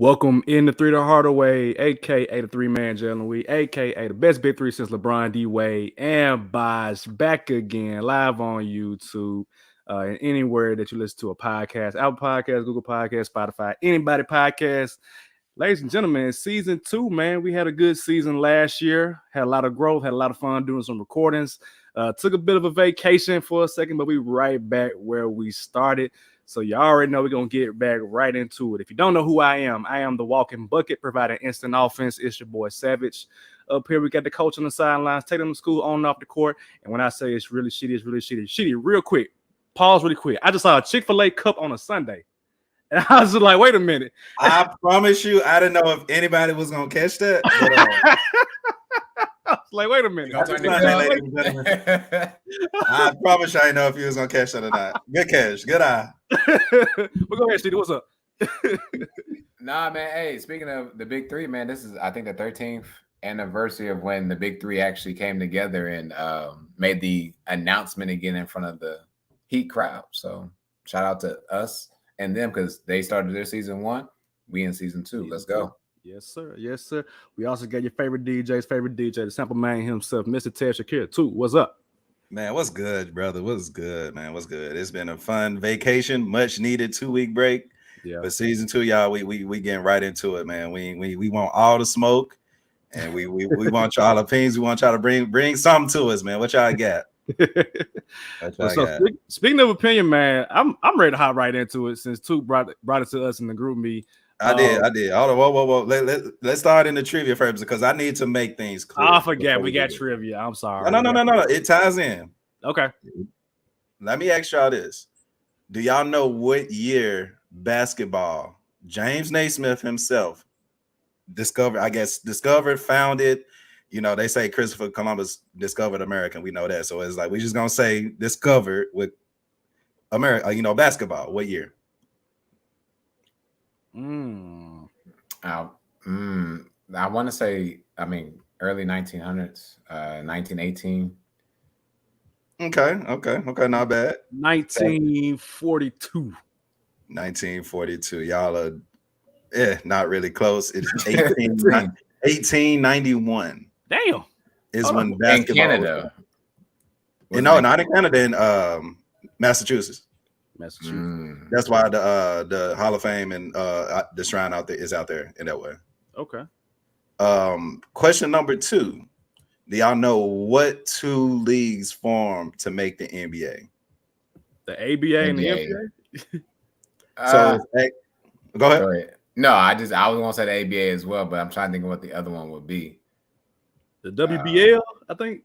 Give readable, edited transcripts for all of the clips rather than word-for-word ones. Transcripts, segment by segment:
Welcome in the three to Hardaway, aka the three-man Jalen Weed, aka the best big three since LeBron D Wade, and Bosh back again live on YouTube, and anywhere that you listen to a podcast, Apple Podcast, Google Podcast, Spotify, anybody podcast. Ladies and gentlemen, season 2, man. We had a good season last year. Had a lot of growth, had a lot of fun doing some recordings. Took a bit of a vacation for a second, but we right back where we started. So you already know we're going to get back right into it. If you don't know who I am the walking bucket, providing instant offense. It's your boy Savage. Up here, we got the coach on the sidelines, take them to school, on and off the court. And when I say it's really shitty, it's really shitty. Shitty, real quick. Pause really quick. I just saw a Chick-fil-A cup on a Sunday. And I was like, wait a minute. I promise you, I didn't know if anybody was going to catch that. But, I was like, wait a minute. I promise you, I didn't know if you was going to catch that or not. Good catch. Good eye. But go ahead, Steve. What's up? Nah, man. Hey, speaking of the big three, man, this is, I think, the 13th anniversary of when the big three actually came together and made the announcement again in front of the Heat crowd. So shout out to us and them because they started their season 1. We in season 2. Let's go. Yes, sir. Yes, sir. We also got your favorite DJ, the sample man himself, Mr. Ted Shakir, too. What's up? Man, what's good, brother? What's good, man? What's good? It's been a fun vacation, much needed 2-week break. Yeah. But season 2, y'all, we getting right into it, man. We want all the smoke, and we want y'all opinions. We want y'all to bring something to us, man. What y'all got? Speaking of opinion, man, I'm ready to hop right into it since Toot brought it to us in the group meet. I did. Hold on, whoa. Let's start in the trivia first because I need to make things clear. I forget we got trivia. I'm sorry. No. It ties in. Okay. Let me ask y'all this: do y'all know what year basketball James Naismith himself discovered, founded? You know, they say Christopher Columbus discovered America. We know that, so it's like we're just gonna say discovered with America. Basketball. What year? I want to say, early 1900s, 1918. Okay, not bad. 1942. 1942. Y'all are, not really close. It's 1891. Damn. Is when basketball. In Canada. No, not in Canada. In Massachusetts. That's why the Hall of Fame and the shrine out there is out there in that way. Okay. Question number 2: do y'all know what 2 leagues formed to make the NBA? The ABA and the NBA. So go ahead. No, I was gonna say the ABA as well, but I'm trying to think of what the other one would be. The WBL, I think.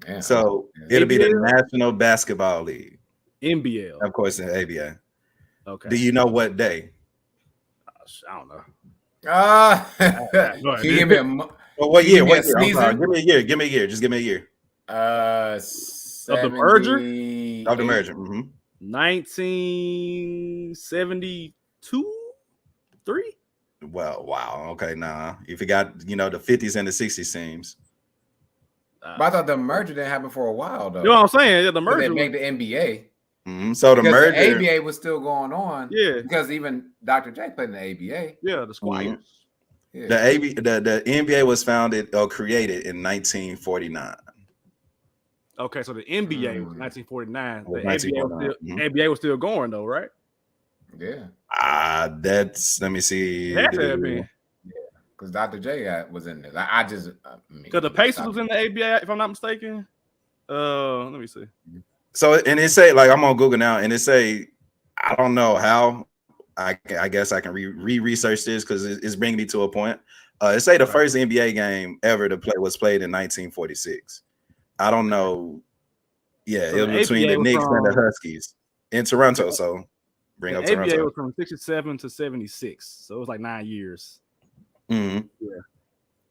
Yeah. So it'll be the National Basketball League. NBL. Of course, in ABA. Okay. Do you know what day? I don't know. Can you give me a what year? What year? I'm sorry. Give me a year. Just give me a year. Of the merger? Of the merger. 1972? 3? Well, wow. Okay, nah. You forgot, the 50s and the 60s seems. But I thought the merger didn't happen for a while, though. You know what I'm saying? Yeah, the merger. They make the NBA. So the merger. The ABA was still going on. Yeah. Because even Dr. J played in the ABA. Yeah, the Squires. Yeah. The NBA was founded or created in 1949. Okay, so the NBA was 1949. The ABA was still going though, right? Yeah. Let me see. It had to have been. Because Dr. J was in there. Because the Pacers was in the ABA, if I'm not mistaken. Let me see. So, and it say, like, I'm on Google now, and it say, I don't know how. I guess I can research this because it's bringing me to a point. It say the first NBA game ever to play was played in 1946. I don't know. Yeah, it was between the Knicks and the Huskies in Toronto. So bring up Toronto. ABA was from 67 to 76, so it was like 9 years.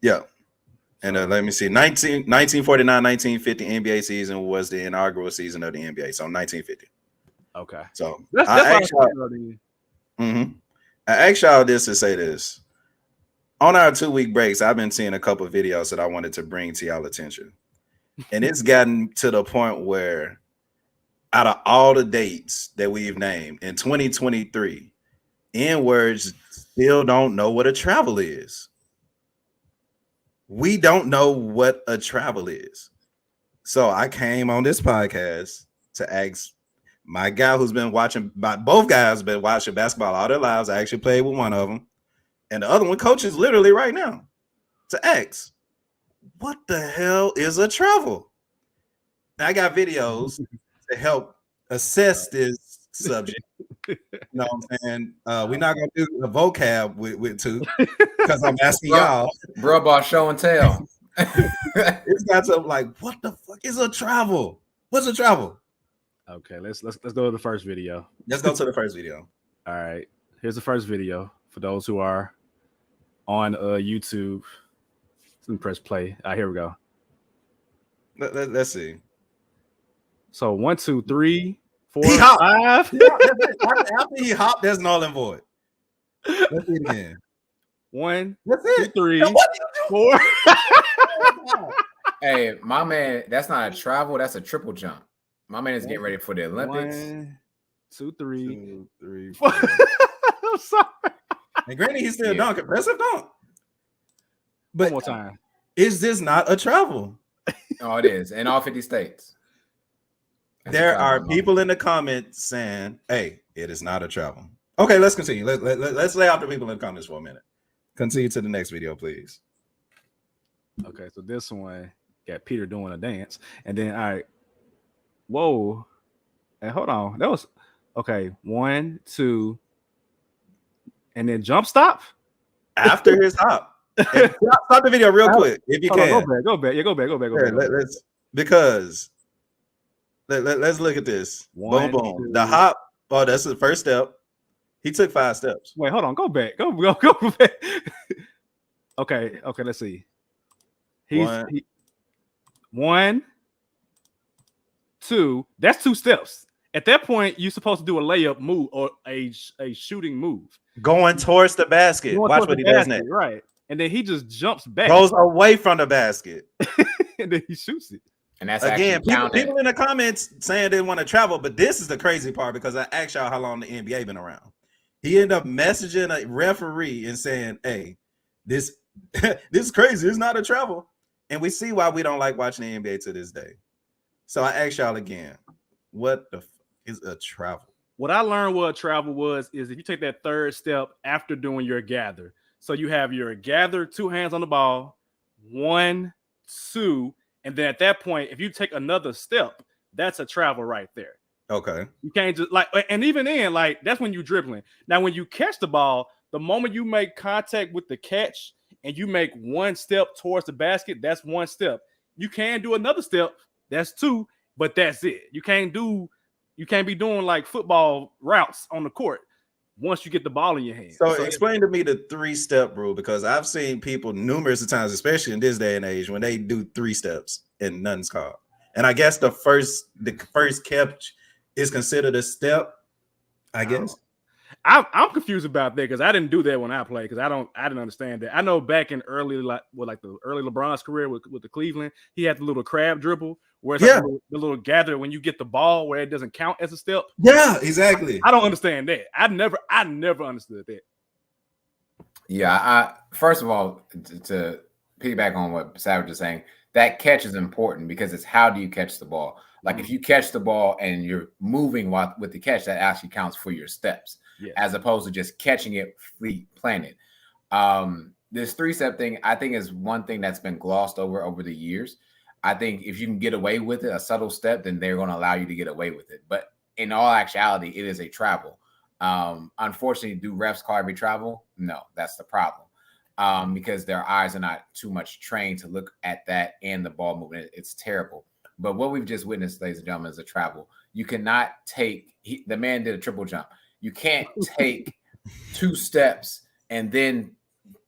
Yeah. And let me see. 1949-1950 NBA season was the inaugural season of the NBA. So 1950. Okay. So that's I asked y'all this to say this. On our 2-week breaks, I've been seeing a couple of videos that I wanted to bring to y'all attention. And it's gotten to the point where out of all the dates that we've named in 2023, N-words still don't know what a travel is. We don't know what a travel is. So I came on this podcast to ask my guy who's been watching, both guys been watching basketball all their lives. I actually played with one of them, and the other one coaches literally right now, to ask, what the hell is a travel? I got videos to help assess this subject. You know what I'm saying? We're not gonna do the vocab with two because I'm asking y'all. Bro, about show and tell. It's got to like, what the fuck is a travel? What's a travel? Okay, let's go to the first video. Let's go to the first video. All right, here's the first video for those who are on YouTube. Let me press play. All right, here we go. Let's see. So 1, 2, 3, 4, He hopped. 5. After he hopped, there's null and void. Let's see it again. 1, That's 2, it. 3, Now, what did you 4. Hey, my man, that's not a travel, that's a triple jump. My man is getting ready for the Olympics. 1, 2, 3, 2, 3, 4. 4. I'm sorry. And granted, he's still dunk, impressive dunk. One But more time. is this not a travel? Oh, it is. In all 50 states. That's a There travel are moment. people in the comments saying, hey, it is not a travel. Okay, let's continue. Let's lay out the people in the comments for a minute. Continue to the next video, please. Okay, so this one got Peter doing a dance. And then, all right. Whoa. Hey, hold on. That was okay. 1, 2. And then jump stop. After his hop. Stop the video real quick if you Hold on, can. go back. Yeah, go back. Let's because let's look at this. 1, Boom, boom. 2. The hop. Oh, that's the first step. He took 5 steps. Wait, hold on. Go back. Go back. Okay, let's see. He's 1, 2. That's 2 steps. At that point, you're supposed to do a layup move or a shooting move. Going towards the basket. Watch what he does next. Right. And then he just jumps back. Goes away from the basket. And then he shoots it. And that's Again, actually people in the comments saying they want to travel, but this is the crazy part because I asked y'all how long the NBA been around. He ended up messaging a referee and saying, hey, this is crazy. It's not a travel. And we see why we don't like watching the NBA to this day. So I asked y'all again, what the is a travel? What I learned what travel was is if you take that third step after doing your gather. So you have your gather, 2 hands on the ball, 1, 2, and then at that point, if you take another step, that's a travel right there. Okay. You can't just like, and even then, like that's when you're dribbling. Now, when you catch the ball, the moment you make contact with the catch and you make 1 step towards the basket, that's 1 step. You can do another step, that's 2, but that's it. You can't be doing like football routes on the court once you get the ball in your hand. So explain to me the 3-step rule because I've seen people numerous of times, especially in this day and age, when they do 3 steps and nothing's called. And I guess the first catch is considered a step, I guess. I'm confused about that because I didn't do that when I played because I didn't understand that. I know back in the early LeBron's career with the Cleveland, he had the little crab dribble where it's like the little gather when you get the ball where it doesn't count as a step. Yeah, exactly. I don't understand that. I never understood that. Yeah, first of all, to piggyback on what Savage is saying, that catch is important because it's how do you catch the ball? Like if you catch the ball and you're moving with the catch, that actually counts for your steps, as opposed to just catching it fleet planted. This 3-step thing, I think, is one thing that's been glossed over the years. I think if you can get away with it, a subtle step, then they're going to allow you to get away with it. But in all actuality, it is a travel. Unfortunately, do refs call every travel? No, that's the problem. Because their eyes are not too much trained to look at that and the ball movement. It's terrible. But what we've just witnessed, ladies and gentlemen, is a travel. You cannot take the man did a triple jump. You can't take 2 steps and then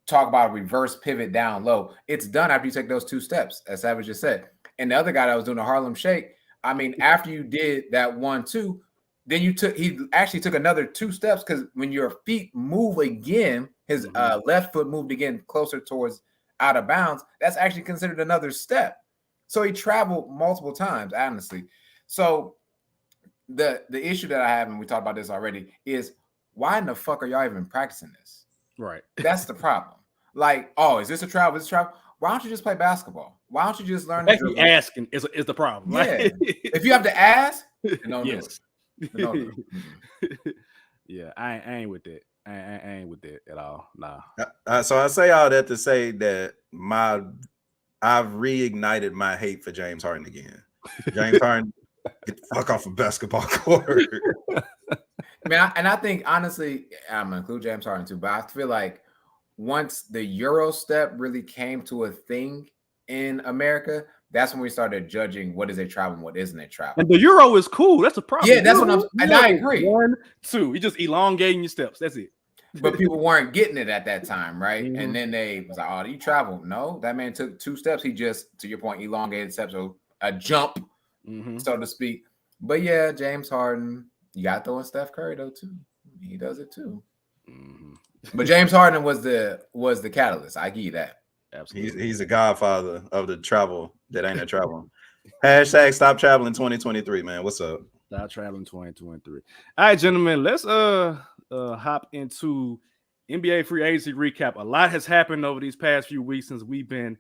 talk about a reverse pivot down low. It's done after you take those 2 steps, as Savage just said. And the other guy that was doing the Harlem Shake, I mean, after you did that 1, 2, then he actually took another 2 steps because when your feet move again, his left foot moved again closer towards out of bounds. That's actually considered another step. So he traveled multiple times, honestly. So the issue that I have, and we talked about this already, is why in the fuck are y'all even practicing this? Right. That's the problem. Like, oh, is this a travel? Is this travel? Why don't you just play basketball? Why don't you just learn to dribble? Asking is the problem. Yeah. Like, If you have to ask, then don't yes. do it. Don't do it. Yeah, I ain't with that. I ain't with that at all. Nah. So I say all that to say that I've reignited my hate for James Harden again. James Harden, get the fuck off a basketball court. I think honestly, I'm gonna include James Harden too, but I feel like once the Euro step really came to a thing in America, that's when we started judging what is a travel and what isn't a travel. And the Euro is cool. That's a problem. Yeah, that's what I'm. And I agree. 1, 2. You just elongating your steps. That's it. But people weren't getting it at that time, right? Mm-hmm. And then they was like, "Oh, you travel?" No, that man took 2 steps. He just, to your point, elongated steps, so a jump, so to speak. But yeah, James Harden, you got to throw in Steph Curry though too. He does it too. But James Harden was the catalyst. I give you that. Absolutely. He's a godfather of the travel that ain't a travel. Hashtag stop traveling 2023, man. What's up? Stop traveling 2023. All right, gentlemen, let's hop into NBA free agency recap. A lot has happened over these past few weeks since we've been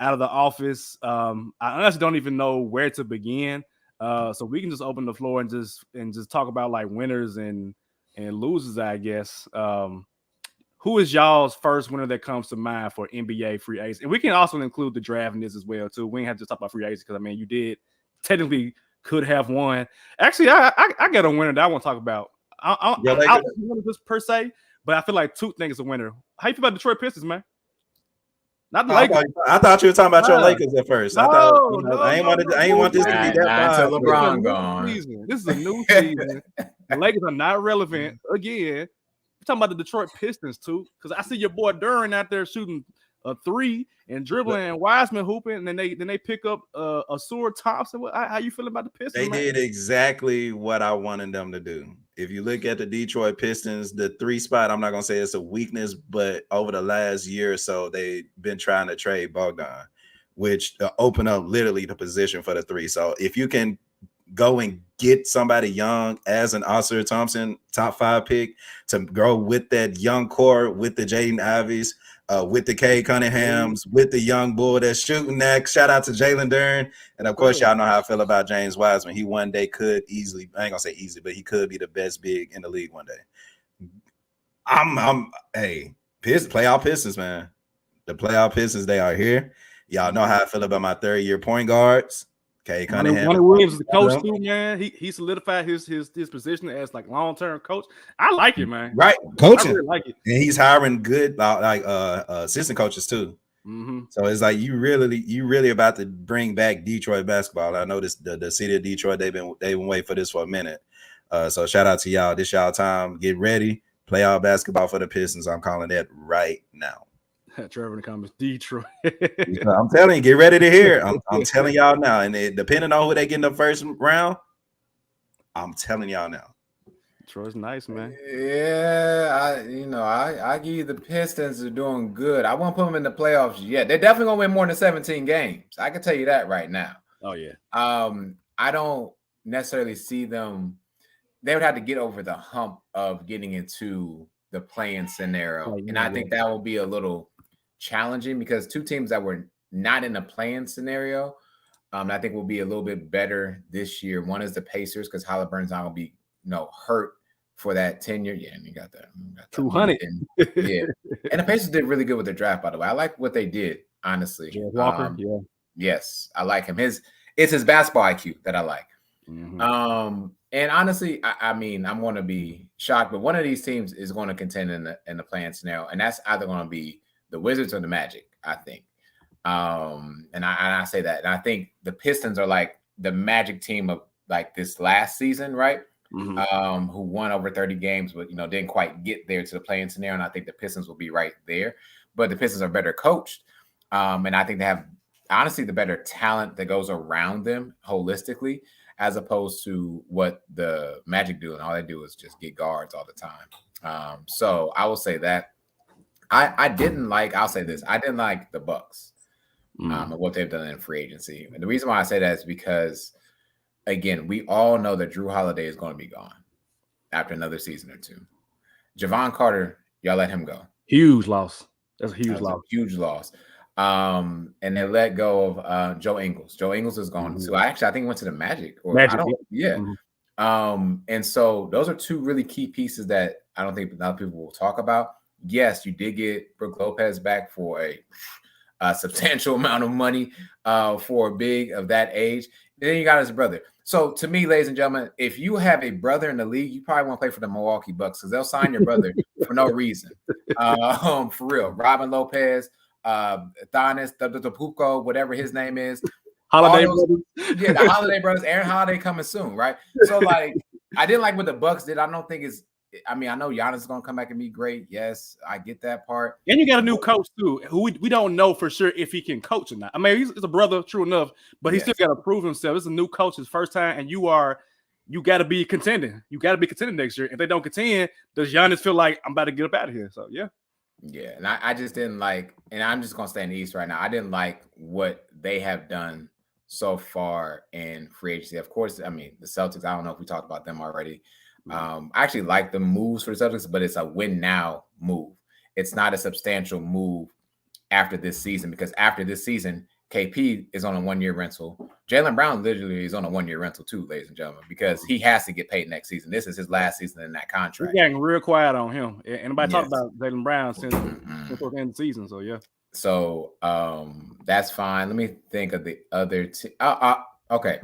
out of the office. I honestly don't even know where to begin. So we can just open the floor and just talk about like winners and losers, I guess. Who is y'all's first winner that comes to mind for NBA free agency? And we can also include the draft in this as well, too. We ain't have to talk about free agency because, I mean, you did technically could have won. Actually, I got a winner that I want to talk about. I don't want this per se, but I feel like Toot thinks is a winner. How you feel about Detroit Pistons, man? Not the Lakers. I thought you were talking about your Lakers at first. No, I ain't want this to be that until LeBron gone. This is a new season. The Lakers are not relevant again. We're talking about the Detroit Pistons too, because I see your boy Duran out there shooting a 3 and dribbling and Wiseman hooping, and then they pick up a Seward Thompson. How you feeling about the Pistons? They did exactly what I wanted them to do. If you look at the Detroit Pistons, the 3 spot, I'm not gonna say it's a weakness, but over the last year or so, they've been trying to trade Bogdan, which open up literally the position for the 3. So if you can go and get somebody young as an Oscar Thompson top 5 pick to grow with that young core, with the Jaden Ivies, with the Cade Cunninghams, with the young bull that's shooting that. Shout out to Jalen Duren. And of course, y'all know how I feel about James Wiseman. He one day could easily, I ain't gonna say easy, but he could be the best big in the league one day. Playoff Pistons, man. The playoff Pistons, they are here. Y'all know how I feel about my 3rd-year point guards. Okay, Monty Williams is the coach too, man. He solidified his position as like long-term coach. I like it, man. Right, coaching. I really like it, and he's hiring good assistant coaches too. So it's like you really about to bring back Detroit basketball. I know the city of Detroit, they've been waiting for this for a minute. So shout out to y'all. This y'all time. Get ready. Playoff basketball for the Pistons. I'm calling that right now. Trevor in the comments, Detroit. I'm telling you, get ready to hear. I'm telling y'all now. And depending on who they get in the first round, I'm telling y'all now. Detroit's nice, man. Yeah, I give you the Pistons are doing good. I won't put them in the playoffs yet. They're definitely gonna win more than 17 games. I can tell you that right now. Oh yeah. I don't necessarily see them. They would have to get over the hump of getting into the play-in scenario, and I think that will be a little challenging because 2 teams that were not in a play-in scenario, I think will be a little bit better this year. One is the Pacers because Halliburton's not gonna be hurt for that 10-year. Yeah, and you got that 200. Yeah, and the Pacers did really good with their draft, by the way. I like what they did, honestly. Walker, yes, I like him. It's his basketball IQ that I like. And honestly, I mean, I'm going to be shocked, but one of these teams is going to contend in the play-in scenario, and that's either going to be the Wizards or the Magic, I think. And I say that, and I think the Pistons are like the Magic team of like this last season, right? Who won over 30 games, but didn't quite get there to the play-in scenario, and I think the Pistons will be right there. But the Pistons are better coached, and I think they have honestly the better talent that goes around them holistically, as opposed to what the Magic do, and all they do is just get guards all the time. So I will say that I'll say this, I didn't like the Bucks and what they've done in free agency. And the reason why I say that is because, again, we all know that Drew Holiday is going to be gone after another season or 2. Javon Carter, y'all let him go. Huge loss. That's a huge loss. Huge loss. And they let go of Joe Ingles. Joe Ingles is gone too. I think he went to the Magic. And so those are two really key pieces that I don't think other people will talk about. Yes, you did get Brook Lopez back for a substantial amount of money for a big of that age. And then you got his brother. So to me, ladies and gentlemen, if you have a brother in the league, you probably want to play for the Milwaukee Bucks because they'll sign your brother for no reason. For real. Robin Lopez, Thanis, Puko, whatever his name is. Holiday Brothers. Yeah, the Holiday Brothers. Aaron Holiday coming soon, right? So, like, I didn't like what the Bucks did. I don't think it's – I mean, I know Giannis is going to come back and be great. Yes, I get that part. And you got a new coach, too, who we don't know for sure if he can coach or not. I mean, he's a brother, true enough, but he still got to prove himself. It's a new coach, his first time, and you got to be contending. You got to be contending next year. If they don't contend, does Giannis feel like I'm about to get up out of here? So, yeah. Yeah, and I just didn't like – and I'm just going to stay in the East right now. I didn't like what they have done so far in free agency. Of course, I mean, the Celtics, I don't know if we talked about them already. I actually like the moves for the Celtics, but it's a win now move. It's not a substantial move after this season because after this season, KP is on a 1-year rental. Jaylen Brown literally is on a 1-year rental too, ladies and gentlemen, because he has to get paid next season. This is his last season in that contract. We're getting real quiet on him. Anybody talk about Jaylen Brown since the end of the season, so yeah. So that's fine. Let me think of the other team. Okay.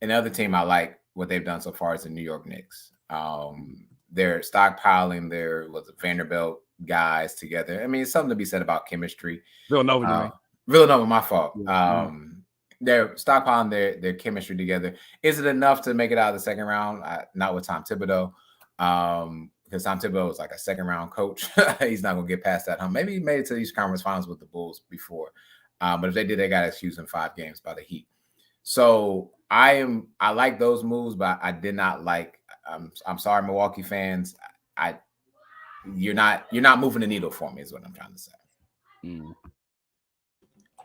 Another team I like what they've done so far is the New York Knicks. They're stockpiling their Vanderbilt guys together. I mean, it's something to be said about chemistry. Villanova, my fault. They're stockpiling their chemistry together. Is it enough to make it out of the second round? Not with Tom Thibodeau. Because Tom Thibodeau was like a second-round coach. He's not going to get past that hump. Maybe he made it to these conference finals with the Bulls before. But if they did, they got excused in 5 games by the Heat. So I like those moves, but I did not like I'm sorry, Milwaukee fans. You're not moving the needle for me, is what I'm trying to say.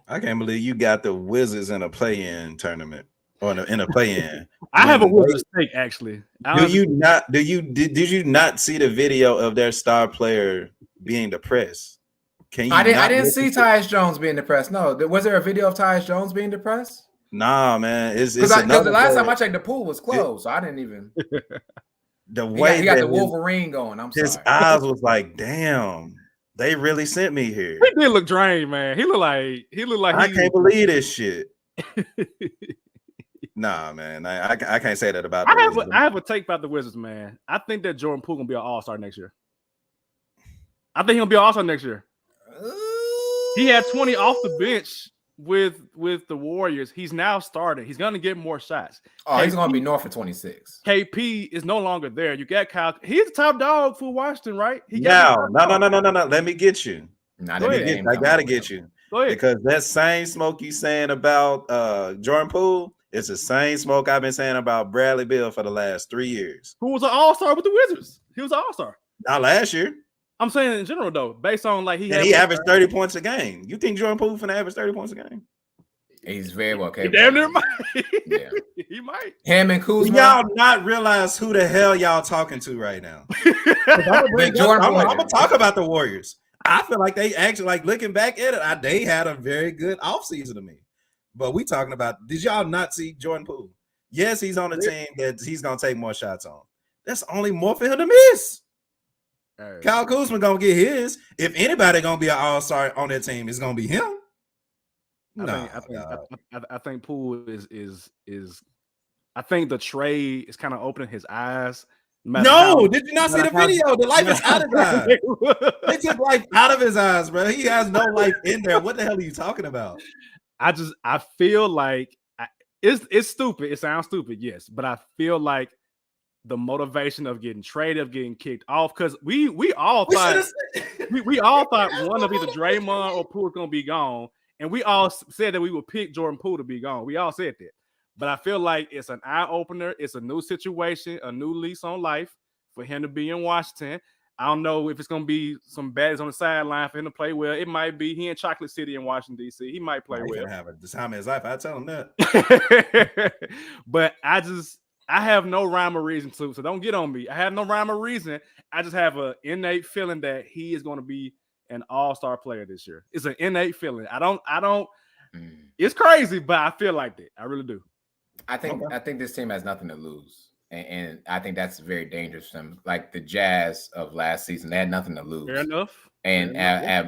I can't believe you got the Wizards in a play-in tournament. Or in a play-in. I have a Wizards take actually. Did you not see the video of their star player being depressed? I didn't see Tyus Jones being depressed. No, was there a video of Tyus Jones being depressed? Nah, man. It's because the last time I checked, the pool was closed, so I didn't even. The way he got the Wolverine going. His eyes was like, damn. They really sent me here. He did look drained, man. He looked like I can't believe this shit. Nah, man, I can't say that about. I have a take about the Wizards, man. I think that Jordan Poole gonna be an All-Star next year. I think he'll be an All-Star next year. He had 20 off the bench with the Warriors. He's now starting. He's gonna get more shots. He's gonna be north for 26. KP is no longer there. You got Kyle. He's the top dog for Washington, right? No. Let me get you. I gotta get you because that same smoke you saying about Jordan Poole. It's the same smoke I've been saying about Bradley Beal for the last 3 years. Who was an All-Star with the Wizards? He was an All-Star. Not last year. I'm saying in general, though, based on like he averaged 30 points a game. You think Jordan Poole finna average 30 points a game? He's very well capable. Damn near might. Yeah. He might. Him and Kuzma. Y'all not realize who the hell y'all talking to right now. I'm gonna talk about the Warriors. I feel like they actually, like looking back at it, they had a very good offseason to me. But we talking about, did y'all not see Jordan Poole? Yes, he's on a team that he's going to take more shots on. That's only more for him to miss. Right. Kyle Kuzma going to get his. If anybody going to be an all-star on that team, it's going to be him. I think Poole is I think the trade is kind of opening his eyes. Did you not see the video? The life is out of his eyes. They took life out of his eyes, bro. He has no life in there. What the hell are you talking about? I feel like it's stupid. It sounds stupid, yes, but I feel like the motivation of getting traded, of getting kicked off, because we all thought one of either Draymond or Poole was gonna be gone, and we all said that we would pick Jordan Poole to be gone. We all said that, but I feel like it's an eye opener. It's a new situation, a new lease on life for him to be in Washington. I don't know if it's going to be some baddies on the sideline for him to play well. It might be. He in Chocolate City in Washington, D.C. He might play well. Have a time in his life. I tell him that. But I I have no rhyme or reason to, so don't get on me. I have no rhyme or reason. I just have an innate feeling that he is going to be an all-star player this year. It's an innate feeling. I don't. It's crazy, but I feel like that. I really do. I think this team has nothing to lose. And I think that's very dangerous for them. Like the Jazz of last season, they had nothing to lose. Fair enough. And at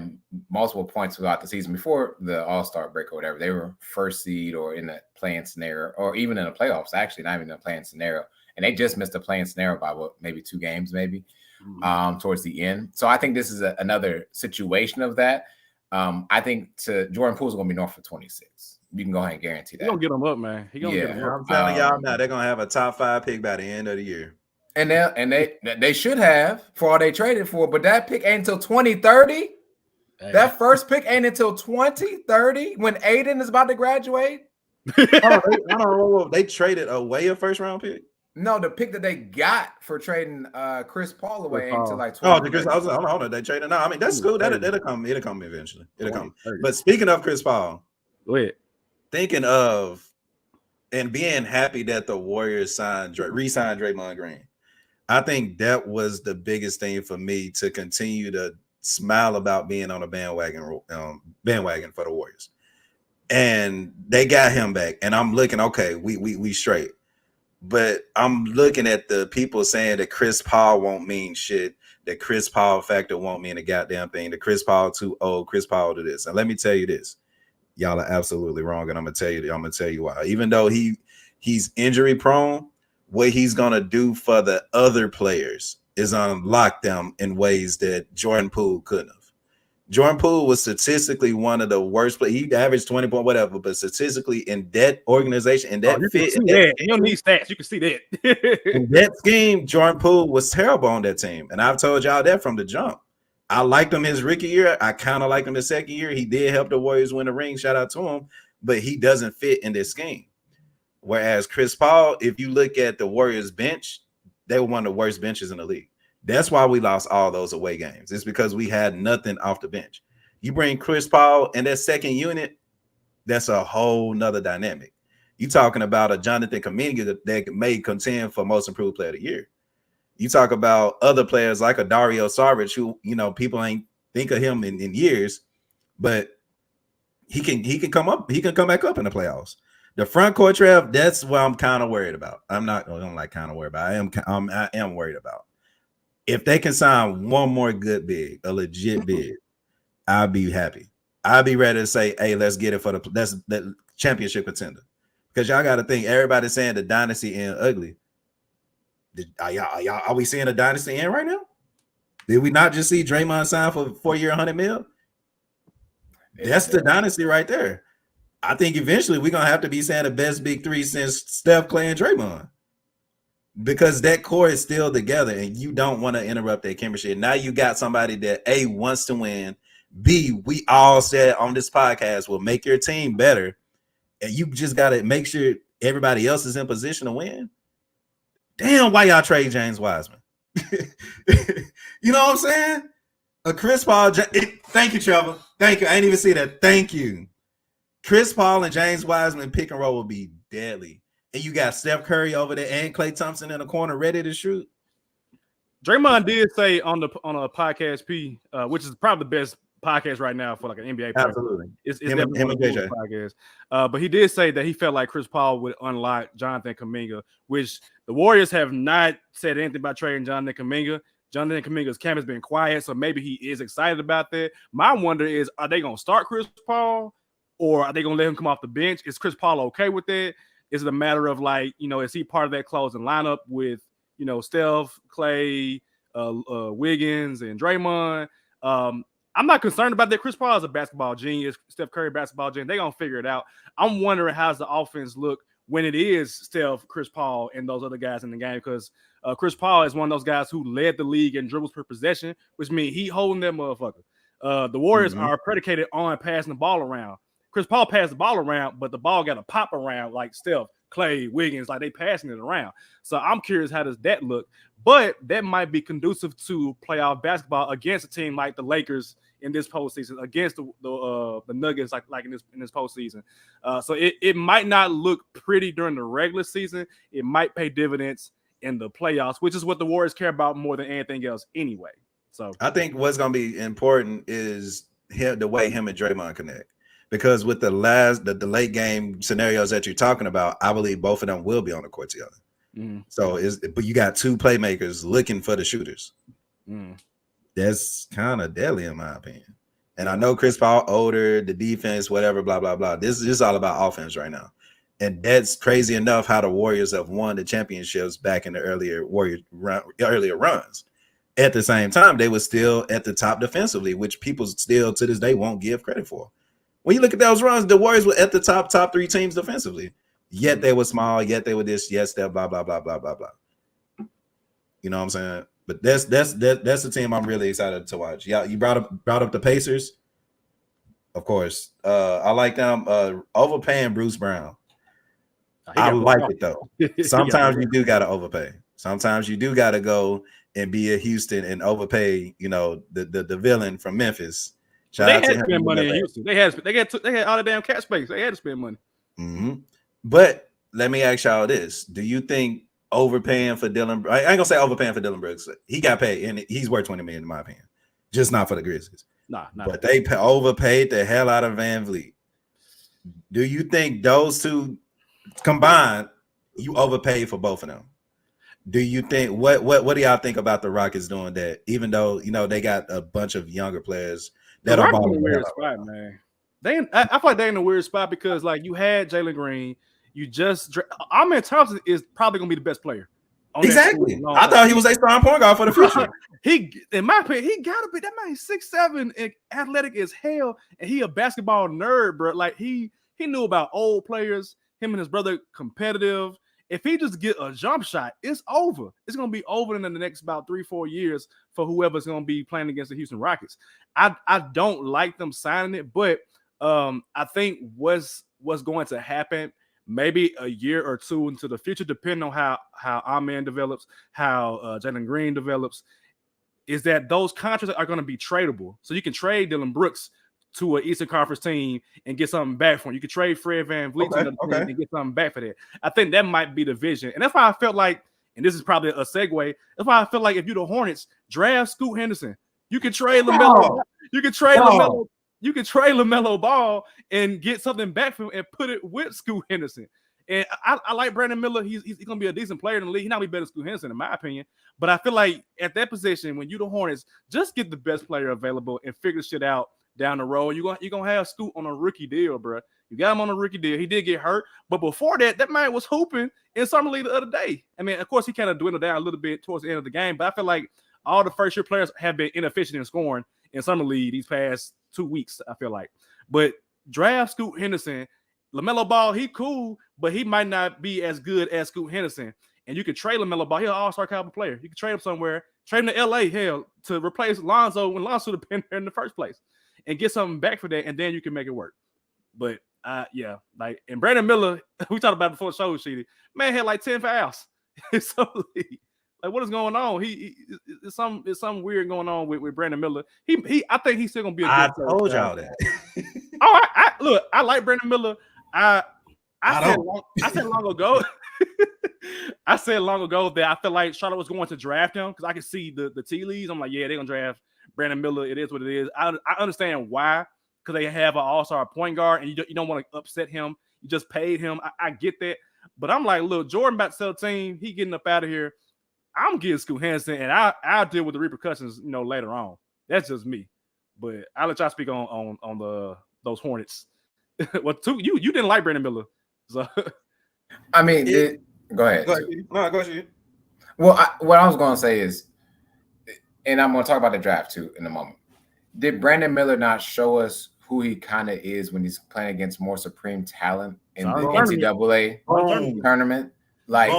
multiple points throughout the season, before the All-Star break or whatever, they were first seed or in the play-in scenario, or even in the playoffs, actually, not even in the play-in scenario. And they just missed the play-in scenario by maybe 2 games, towards the end. So I think this is another situation of that. I think Jordan Poole's going to be north for 26. You can go ahead and guarantee that. He's going to get him up, man. He's going to get him up. I'm telling y'all now, they're going to have a top 5 pick by the end of the year. And they should have for all they traded for, but that pick ain't until 2030. Hey. That first pick ain't until 2030 when Aiden is about to graduate. I don't know. They traded away a first round pick. No, the pick that they got for trading Chris Paul away until like 20. Hold on. They traded. No, I mean that's cool. It'll come eventually. It'll come. But speaking of Chris Paul, go ahead. Thinking of and being happy that the Warriors re-signed Draymond Green. I think that was the biggest thing for me to continue to smile about being on a bandwagon for the Warriors. And they got him back. And I'm looking, okay, we straight. But I'm looking at the people saying that Chris Paul won't mean shit, that Chris Paul factor won't mean a goddamn thing, that Chris Paul too old, Chris Paul to this. And let me tell you this. Y'all are absolutely wrong. And I'm gonna tell you why. Even though he's injury prone, what he's gonna do for the other players is unlock them in ways that Jordan Poole couldn't have. Jordan Poole was statistically one of the worst players. He averaged 20 point whatever, but statistically in that organization, in that fit, you don't need stats. You can see that. In that scheme, Jordan Poole was terrible on that team. And I've told y'all that from the jump. I liked him his rookie year. I kind of liked him his second year. He did help the Warriors win the ring. Shout out to him. But he doesn't fit in this scheme. Whereas Chris Paul, if you look at the Warriors bench, they were one of the worst benches in the league. That's why we lost all those away games. It's because we had nothing off the bench. You bring Chris Paul and that second unit, that's a whole nother dynamic. You talking about a Jonathan Kuminga that may contend for most improved player of the year. You talk about other players like a Dario Saric, who, people ain't think of him in years, but he can come up, he can come back up in the playoffs. The front court, Trev, that's what I'm kind of worried about. I am worried about. If they can sign one more good big, a legit big, I'll be happy. I'll be ready to say, hey, let's get it for the championship contender. Because y'all got to think, everybody's saying the dynasty end ugly. Are we seeing a dynasty end right now? Did we not just see Draymond sign for 4-year, $100 million? That's the dynasty right there. I think eventually we're going to have to be saying the best big three since Steph, Clay, and Draymond. Because that core is still together and you don't want to interrupt that chemistry. Now you got somebody that A, wants to win. B, we all said on this podcast will make your team better. And you just got to make sure everybody else is in position to win. Damn, why y'all trade James Wiseman? You know what I'm saying? A Chris Paul. Thank you, Trevor. Thank you. I didn't even see that. Thank you. Chris Paul and James Wiseman pick and roll will be deadly. And you got Steph Curry over there and Klay Thompson in the corner ready to shoot. Draymond did say on a podcast P, which is probably the best podcast right now for like an NBA player. Absolutely. It's definitely one of the podcast. But he did say that he felt like Chris Paul would unlock Jonathan Kuminga, which the Warriors have not said anything about trading Jonathan Kuminga. Jonathan Kuminga's camp has been quiet, so maybe he is excited about that. My wonder is, are they going to start Chris Paul or are they going to let him come off the bench? Is Chris Paul okay with that? Is it a matter of is he part of that closing lineup with, Steph, Clay, Wiggins, and Draymond? I'm not concerned about that. Chris Paul is a basketball genius. Steph Curry, basketball genius. They're going to figure it out. I'm wondering how's the offense look when it is Steph, Chris Paul, and those other guys in the game, because Chris Paul is one of those guys who led the league in dribbles per possession, which means he holding that motherfucker. The Warriors are predicated on passing the ball around. Chris Paul passed the ball around, but the ball got to pop around like Steph Clay, Wiggins, like they passing it around. So I'm curious, how does that look? But that might be conducive to playoff basketball against a team like the Lakers in this postseason, against the Nuggets like in this postseason. So it might not look pretty during the regular season. It might pay dividends in the playoffs, which is what the Warriors care about more than anything else anyway. So I think what's going to be important is the way him and Draymond connect. Because with the late game scenarios that you're talking about, I believe both of them will be on the court together. So but you got two playmakers looking for the shooters. That's kind of deadly in my opinion. And I know Chris Paul older, the defense, whatever, blah blah blah. This is all about offense right now, and that's crazy enough how the Warriors have won the championships back in the earlier runs. At the same time, they were still at the top defensively, which people still to this day won't give credit for. When you look at those runs, the Warriors were at the top 3 teams defensively. Yet they were small, yet they were this, yes, that, blah, blah, blah, blah, blah, blah. You know what I'm saying? But that's the team I'm really excited to watch. Yeah, you brought up the Pacers. Of course. I like them overpaying Bruce Brown. I like it though. Sometimes you do gotta overpay. Sometimes you do gotta go and be a Houston and overpay, the villain from Memphis. They had to spend money in Houston. They had all the damn cap space. They had to spend money. But let me ask y'all this: do you think overpaying for Dylan? I ain't gonna say overpaying for Dylan Brooks. He got paid, and he's worth $20 million in my opinion. Just not for the Grizzlies. But they overpaid the hell out of Van Vliet. Do you think those two combined, you overpaid for both of them? Do you think what do y'all think about the Rockets doing that? Even though they got a bunch of younger players that are balling. Weird spot, man. I feel like they're in a weird spot because you had Jalen Green. You just Amen Thompson is probably gonna be the best player. Exactly. I thought he was a starting point guard for the future. In my opinion, he gotta be. That man 6'7" and athletic as hell, and he a basketball nerd, bro. Like he knew about old players. Him and his brother competitive. If he just get a jump shot, it's over. It's gonna be over in the next about 3-4 years for whoever's gonna be playing against the Houston Rockets. I don't like them signing it, but I think what's going to happen maybe a year or two into the future, depending on how Amen develops, how Jalen Green develops, is that those contracts are going to be tradable. So you can trade Dylan Brooks to an Eastern Conference team and get something back for him. You can trade Fred Van Vliet to another team and get something back for that. I think that might be the vision. And that's why I felt like, and this is probably a segue, that's why I feel like if you're the Hornets, draft Scoot Henderson. You can trade LaMelo. You can trade LaMelo. You can trade LaMelo Ball and get something back from him and put it with Scoot Henderson. And I like Brandon Miller. He's going to be a decent player in the league. He's not going to be better than Scoot Henderson, in my opinion. But I feel like at that position, when you the Hornets, just get the best player available and figure shit out down the road. You're going to have Scoot on a rookie deal, bro. You got him on a rookie deal. He did get hurt. But before that man was hooping in Summer League the other day. I mean, of course, he kind of dwindled down a little bit towards the end of the game. But I feel like all the first-year players have been inefficient in scoring in Summer League these past 2 weeks, I feel like. But draft Scoot Henderson. LaMelo Ball, he cool, but he might not be as good as Scoot Henderson. And you could trade LaMelo Ball. He's an all-star caliber player. You can trade him somewhere, trade him to L.A., hell, to replace Lonzo when Lonzo would have been there in the first place and get something back for that, and then you can make it work. But, and Brandon Miller, we talked about it before the show, Sheedy, man had like 10 fouls. So, what is going on? It's something weird going on with Brandon Miller. I think he's still gonna be a good player. I told y'all that. I like Brandon Miller. I said long ago. I said long ago that I feel like Charlotte was going to draft him because I could see the tea leaves. I'm like, yeah, they're gonna draft Brandon Miller. It is what it is. I understand why, because they have an all-star point guard and you don't want to upset him. You just paid him. I get that, but I'm like, look, Jordan about to sell the team. He getting up out of here. I'm getting Scoot Henderson, and I'll deal with the repercussions, later on. That's just me. But I'll let y'all speak on those Hornets. Well, you didn't like Brandon Miller, so I mean, go ahead. No, go ahead. Well, what I was going to say is, and I'm going to talk about the draft too in a moment. Did Brandon Miller not show us who he kind of is when he's playing against more supreme talent in the NCAA tournament? Like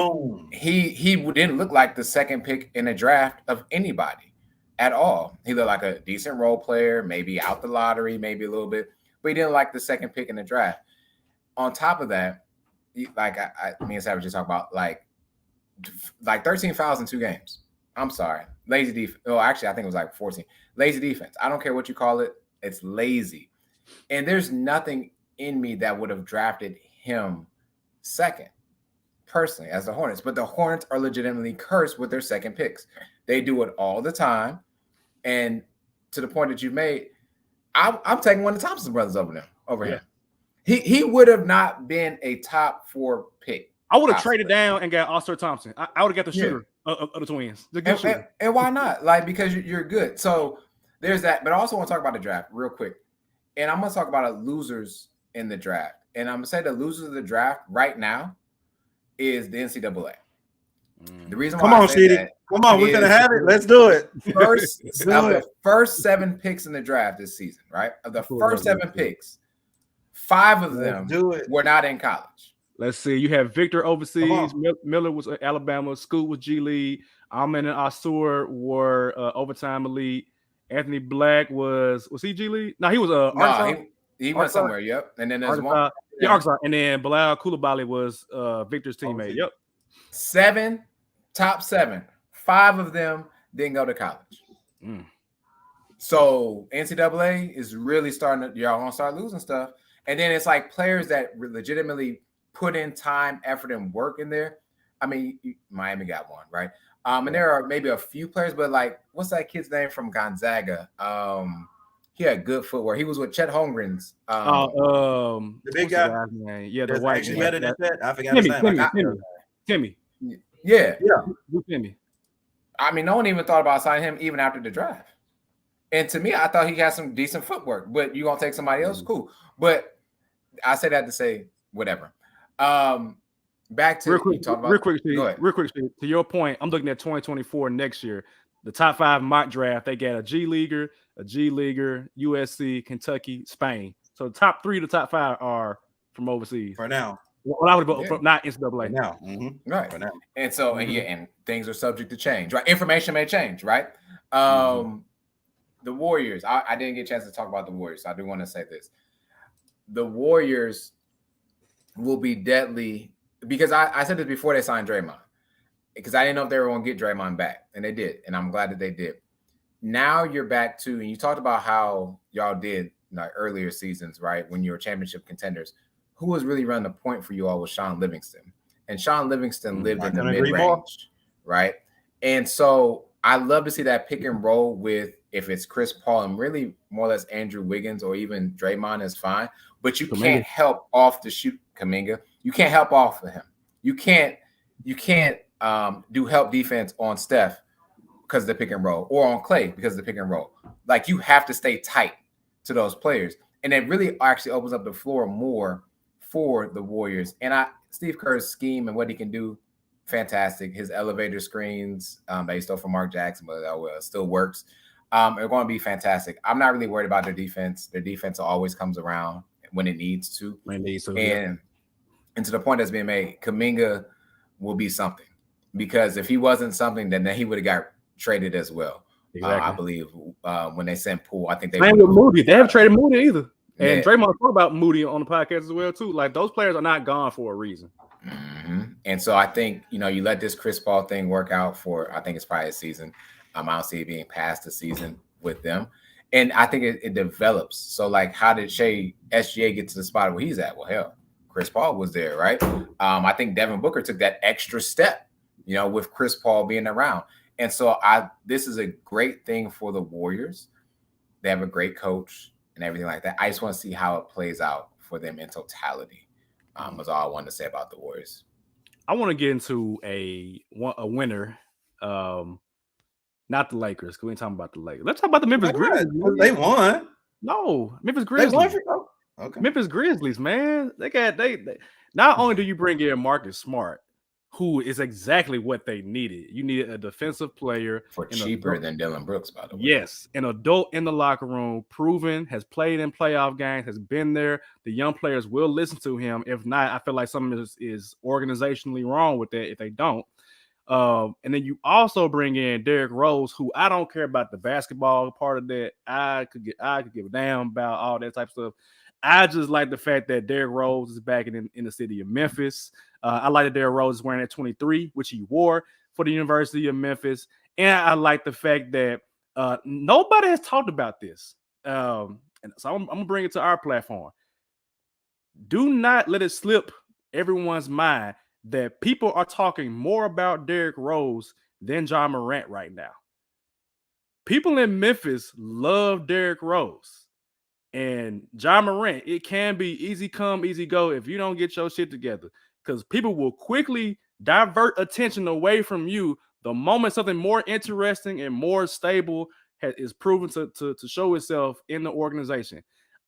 he didn't look like the second pick in a draft of anybody at all. He looked like a decent role player, maybe out the lottery, maybe a little bit, but he didn't like the second pick in the draft. On top of that, like me and Savage just talk about like 13 fouls in 2 games. I'm sorry, lazy defense. Oh, actually, I think it was like 14. Lazy defense. I don't care what you call it. It's lazy, and there's nothing in me that would have drafted him second, personally, as the Hornets. But the Hornets are legitimately cursed with their second picks. They do it all the time, and to the point that you made, I'm taking one of the Thompson brothers over him. He would have not been a top 4 pick. I would have traded down and got Oscar Thompson. I would have got the shooter of the Twins. The good shooter. And why not? Like, because you're good. So there's that. But I also want to talk about the draft real quick. And I'm going to talk about the losers in the draft. And I'm going to say the losers of the draft right now is the NCAA. The reason why I say that, come on, we're gonna have it. Let's do it. The first 7 picks in the draft this season, right? Of the first 7 picks, 5 of them were not in college. Let's see. You have Victor overseas. Miller was Alabama. Scoot was G League. Alman and Asur were overtime elite. Anthony Black was he G League? No, he was Arkansas. He went somewhere. Yep. And then there's Arkansas. one. Arkansas. And then Bilal Coulibaly was Victor's teammate. Yep. 7, top 7. 5 of them didn't go to college. So NCAA is really starting to, y'all gonna start losing stuff. And then it's like players that legitimately put in time, effort, and work in there. I mean, Miami got one, right? And there are maybe a few players, but like, what's that kid's name from Gonzaga? He had good footwork. He was with Chet Holmgren's. The big guy. Yeah, the white actually better than that. I forgot his name. Timmy. Yeah. Timmy. I mean, no one even thought about signing him even after the draft. And to me, I thought he had some decent footwork. But you gonna take somebody else? Cool. But I say that to say whatever. Back to real quick, Steve, to your point, I'm looking at 2024 next year. The top 5 mock draft, they got a G Leaguer, USC, Kentucky, Spain. So the top 3 to top 5 are from overseas. For now. Well, I would have not NCAA. Now. Right. For now. And so, and things are subject to change, right? Information may change, right? The Warriors, I didn't get a chance to talk about the Warriors, so I do want to say this. The Warriors will be deadly because I said this before they signed Draymond, because I didn't know if they were going to get Draymond back, and they did, and I'm glad that they did. Now you're back to, and you talked about how y'all did like earlier seasons, right, when you were championship contenders. Who was really running the point for you all was Sean Livingston, and Sean Livingston lived in the mid-range, right? And so I love to see that pick and roll with, if it's Chris Paul and really more or less Andrew Wiggins or even Draymond is fine, but you can't help off the shoot Kuminga. You can't help off of him. You can't do help defense on Steph because of the pick and roll, or on Clay because of the pick and roll. Like, you have to stay tight to those players. And it really actually opens up the floor more for the Warriors. And Steve Kerr's scheme and what he can do, fantastic. His elevator screens that he stole from Mark Jackson, but it still works. Are going to be fantastic. I'm not really worried about their defense. Their defense always comes around when it needs to. And to the point that's being made, Kuminga will be something, because if he wasn't something, then he would have got traded as well. Exactly. I believe when they sent Poole, I think they with Moody. They haven't traded Moody either. And Draymond talked about Moody on the podcast as well too. Like, those players are not gone for a reason. And so I think, you let this Chris Paul thing work out for, I think it's probably a season. I don't see it being past the season with them. And I think it develops. So, like, how did SGA get to the spot where he's at? Well, hell, Chris Paul was there, right? I think Devin Booker took that extra step, with Chris Paul being around. And so this is a great thing for the Warriors. They have a great coach and everything like that. I just want to see how it plays out for them in totality. Was all I wanted to say about the Warriors. I want to get into a winner. Not the Lakers, because we ain't talking about the Lakers. Let's talk about the Memphis Grizzlies. They won. No, Memphis Grizzlies. Okay. Memphis Grizzlies, man. They not only do you bring in Marcus Smart, who is exactly what they needed. You needed a defensive player for cheaper than Dillon Brooks, by the way. Yes, an adult in the locker room, proven, has played in playoff games, has been there. The young players will listen to him. If not, I feel like something is organizationally wrong with that if they don't. And then you also bring in Derrick Rose, who I don't care about the basketball part of that. I could give a damn about all that type of stuff. I just like the fact that Derrick Rose is back in the city of Memphis. I like that Derrick Rose is wearing that 23, which he wore for the University of Memphis. And I like the fact that nobody has talked about this. And so I'm going to bring it to our platform. Do not let it slip everyone's mind that people are talking more about Derrick Rose than Ja Morant right now. People in Memphis love Derrick Rose. And Ja Morant, it can be easy come, easy go if you don't get your shit together. Because people will quickly divert attention away from you the moment something more interesting and more stable is proven to show itself in the organization.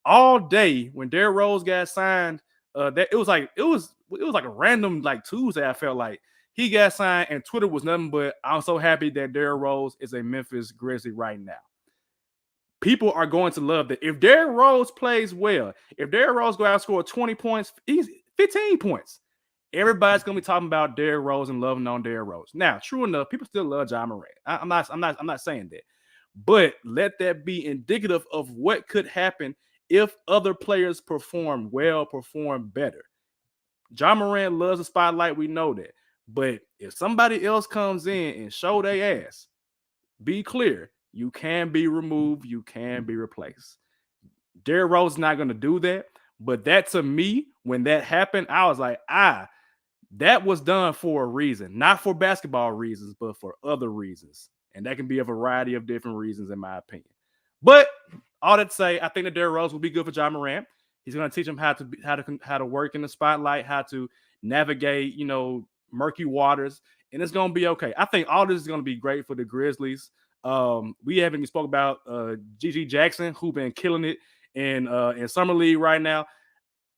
All day when Derrick Rose got signed, that it was like a random like Tuesday. I felt like he got signed, and Twitter was nothing but I'm so happy that Derrick Rose is a Memphis Grizzly right now. People are going to love that. If Derrick Rose plays well, if Derrick Rose go out and score 20 points, 15 points, everybody's going to be talking about Derrick Rose and loving on Derrick Rose. Now, true enough, people still love Ja Morant. I'm not saying that. But let that be indicative of what could happen if other players perform well, perform better. Ja Morant loves the spotlight. We know that. But if somebody else comes in and show their ass, be clear. You can be removed. You can be replaced. Derrick Rose is not going to do that. But that to me, when that happened, I was like, that was done for a reason. Not for basketball reasons, but for other reasons. And that can be a variety of different reasons, in my opinion. But all that to say, I think that Derrick Rose will be good for Ja Morant. He's going to teach him how to work in the spotlight, how to navigate, murky waters, and it's going to be okay. I think all this is going to be great for the Grizzlies. We haven't even spoke about GG Jackson, who been killing it in summer league right now.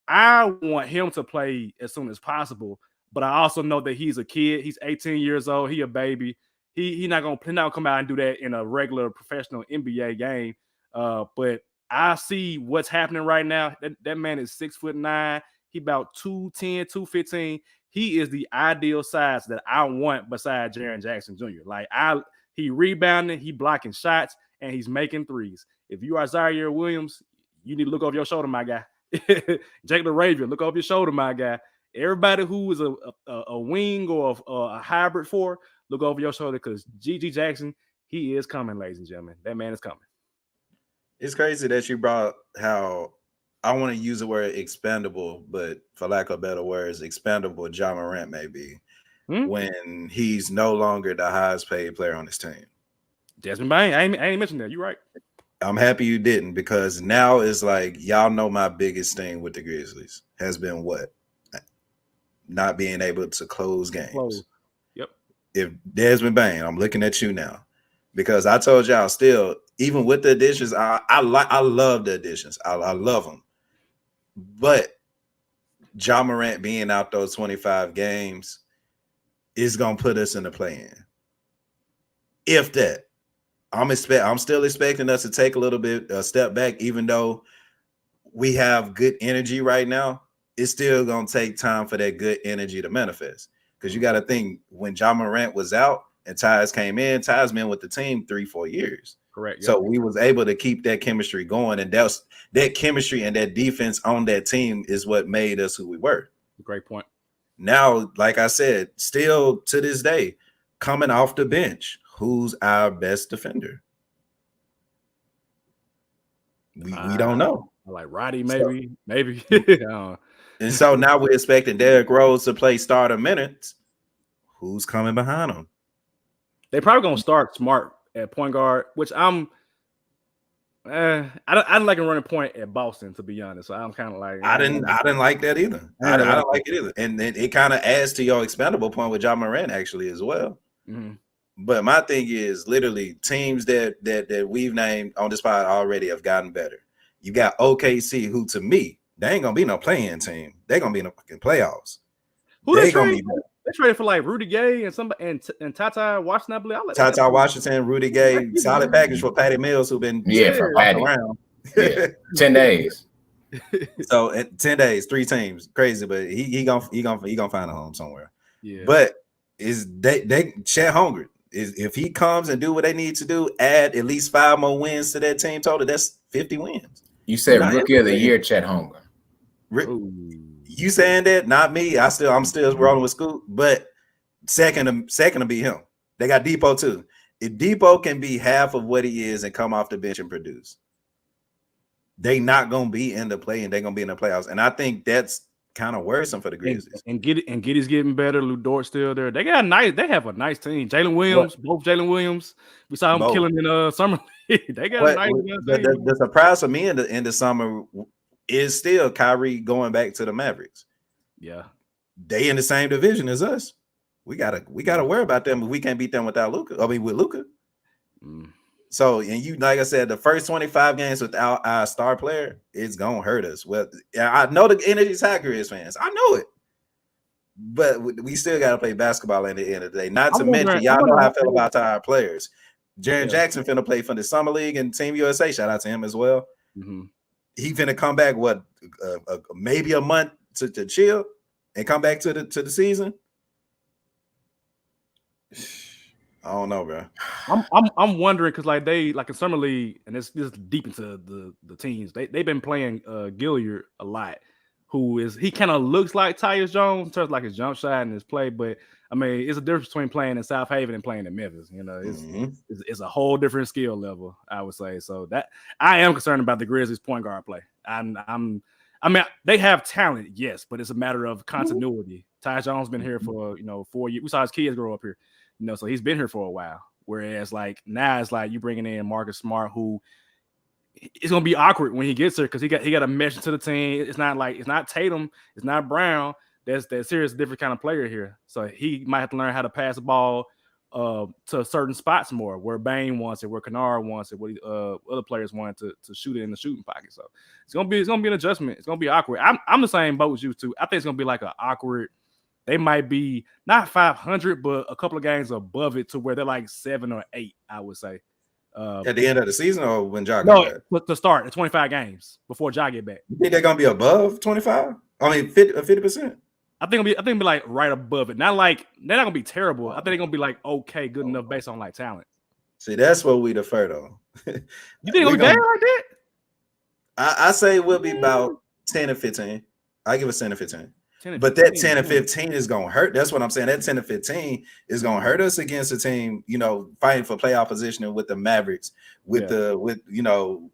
I want him to play as soon as possible, but I also know that he's a kid. He's 18 years old. He a baby. He not gonna come out and do that in a regular professional NBA game. But I see what's happening right now. That man is 6'9". He about 210, 215. He is the ideal size that I want beside Jaren Jackson Jr. He rebounding, he blocking shots, and he's making threes. If you are Zaire Williams, you need to look over your shoulder, my guy. Jake LaRavia, look over your shoulder, my guy. Everybody who is a wing or a hybrid for, look over your shoulder because GG Jackson, he is coming, ladies and gentlemen. That man is coming. It's crazy that you brought how I want to use the word expendable, but for lack of better words, expendable Ja Morant may be when he's no longer the highest paid player on his team. Desmond Bain, I ain't mentioned that. You're right. I'm happy you didn't, because now it's like, y'all know my biggest thing with the Grizzlies has been what? Not being able to close games. Yep. If Desmond Bain, I'm looking at you now, because I told y'all still, even with the additions, I love the additions. I love them. But Ja Morant being out those 25 games is going to put us in the play-in. If that. I'm still expecting us to take a step back, even though we have good energy right now. It's still going to take time for that good energy to manifest. Because you got to think, when Ja Morant was out and Tyus came in, Tyus been with the team 3-4 years. Correct. Yep. So we was able to keep that chemistry going, and that chemistry and that defense on that team is what made us who we were. Great point. Now, like I said, still to this day, coming off the bench, who's our best defender? We don't know. Like Roddy, maybe. And so now we're expecting Derrick Rose to play starter minutes. Who's coming behind him? They probably gonna start Smart at point guard, which I didn't like him running point at Boston, to be honest. So I'm kind of like, I didn't like that either. I don't like it either. And then it kind of adds to your expendable point with Ja Morant actually as well. Mm-hmm. But my thing is, literally, teams that we've named on the spot already have gotten better. You got OKC, who to me, they ain't gonna be no play-in team. They're gonna be in the fucking playoffs. They traded for like Rudy Gay and Tata Washington, I believe. Tata Washington, Rudy Gay, solid package for Patty Mills, who've been for Patty around. 10 days. So in 10 days, 3 teams, crazy, but he gonna find a home somewhere. Yeah. But they Chet Holmgren if he comes and do what they need to do, add at least 5 more wins to that team total, that's 50 wins. You said rookie of the year, Chet Holmgren. You saying that? Not me. I'm still rolling with Scoot, but second to be him. They got Depot too. If Depot can be half of what he is and come off the bench and produce, they not gonna be in the play and they're gonna be in the playoffs. And I think that's kind of worrisome for the Grizzlies. And Giddey's getting better. Lou Dort's still there. They have a nice team. Jalen Williams, both Jalen Williams. We saw him killing in summer league. They got a nice team. The surprise for me in the summer is still Kyrie going back to the Mavericks. Yeah, they in the same division as us. We gotta worry about them, but we can't beat them without Luka. I mean, with Luka. So, and you, like I said, the first 25 games without our star player, it's gonna hurt us. Well, I know the energy's high, Grizz fans. I know it, but we still gotta play basketball at the end of the day. Not to mention, y'all know how I feel about our players. Jaren Jackson finna play for the Summer League and Team USA. Shout out to him as well. He finna come back maybe a month to chill and come back to the season. I don't know, bro. I'm wondering because like in Summer League, and this is deep into the teams. They've been playing Gilliard a lot, he kind of looks like Tyus Jones in terms of like his jump shot and his play, but I mean it's a difference between playing in South Haven and playing in Memphis. You know, it's a whole different skill level, I would say. So that I am concerned about the Grizzlies' point guard play. I mean they have talent, yes, but it's a matter of continuity. Tyus Jones been here for 4 years. We saw his kids grow up here. So he's been here for a while. Whereas, like now, it's like you bringing in Marcus Smart, who it's gonna be awkward when he gets there because he got to mesh into the team. It's not Tatum, it's not Brown. There's serious different kind of player here. So he might have to learn how to pass the ball to certain spots more, where Bane wants it, where Kennard wants it, what other players want to shoot it in the shooting pocket. So it's gonna be an adjustment. It's gonna be awkward. I'm the same boat as you too. I think it's gonna be like an awkward. They might be not 500, but a couple of games above it to where they're like 7 or 8, I would say. At the end of the season or when Ja got back? To start, the 25 games before Ja get back. You think they're going to be above 25? I mean, 50%? I think it'll be like right above it. Not like they're not going to be terrible. I think they're going to be like okay, good enough based on like talent. See, that's what we defer though. You think it'll be bad like that? I say we'll be about 10 or 15. I give us 10 or 15. But that 10 or 15 is going to hurt. That's what I'm saying. That 10 or 15 is going to hurt us against a team, fighting for playoff position with the Mavericks, with OKC,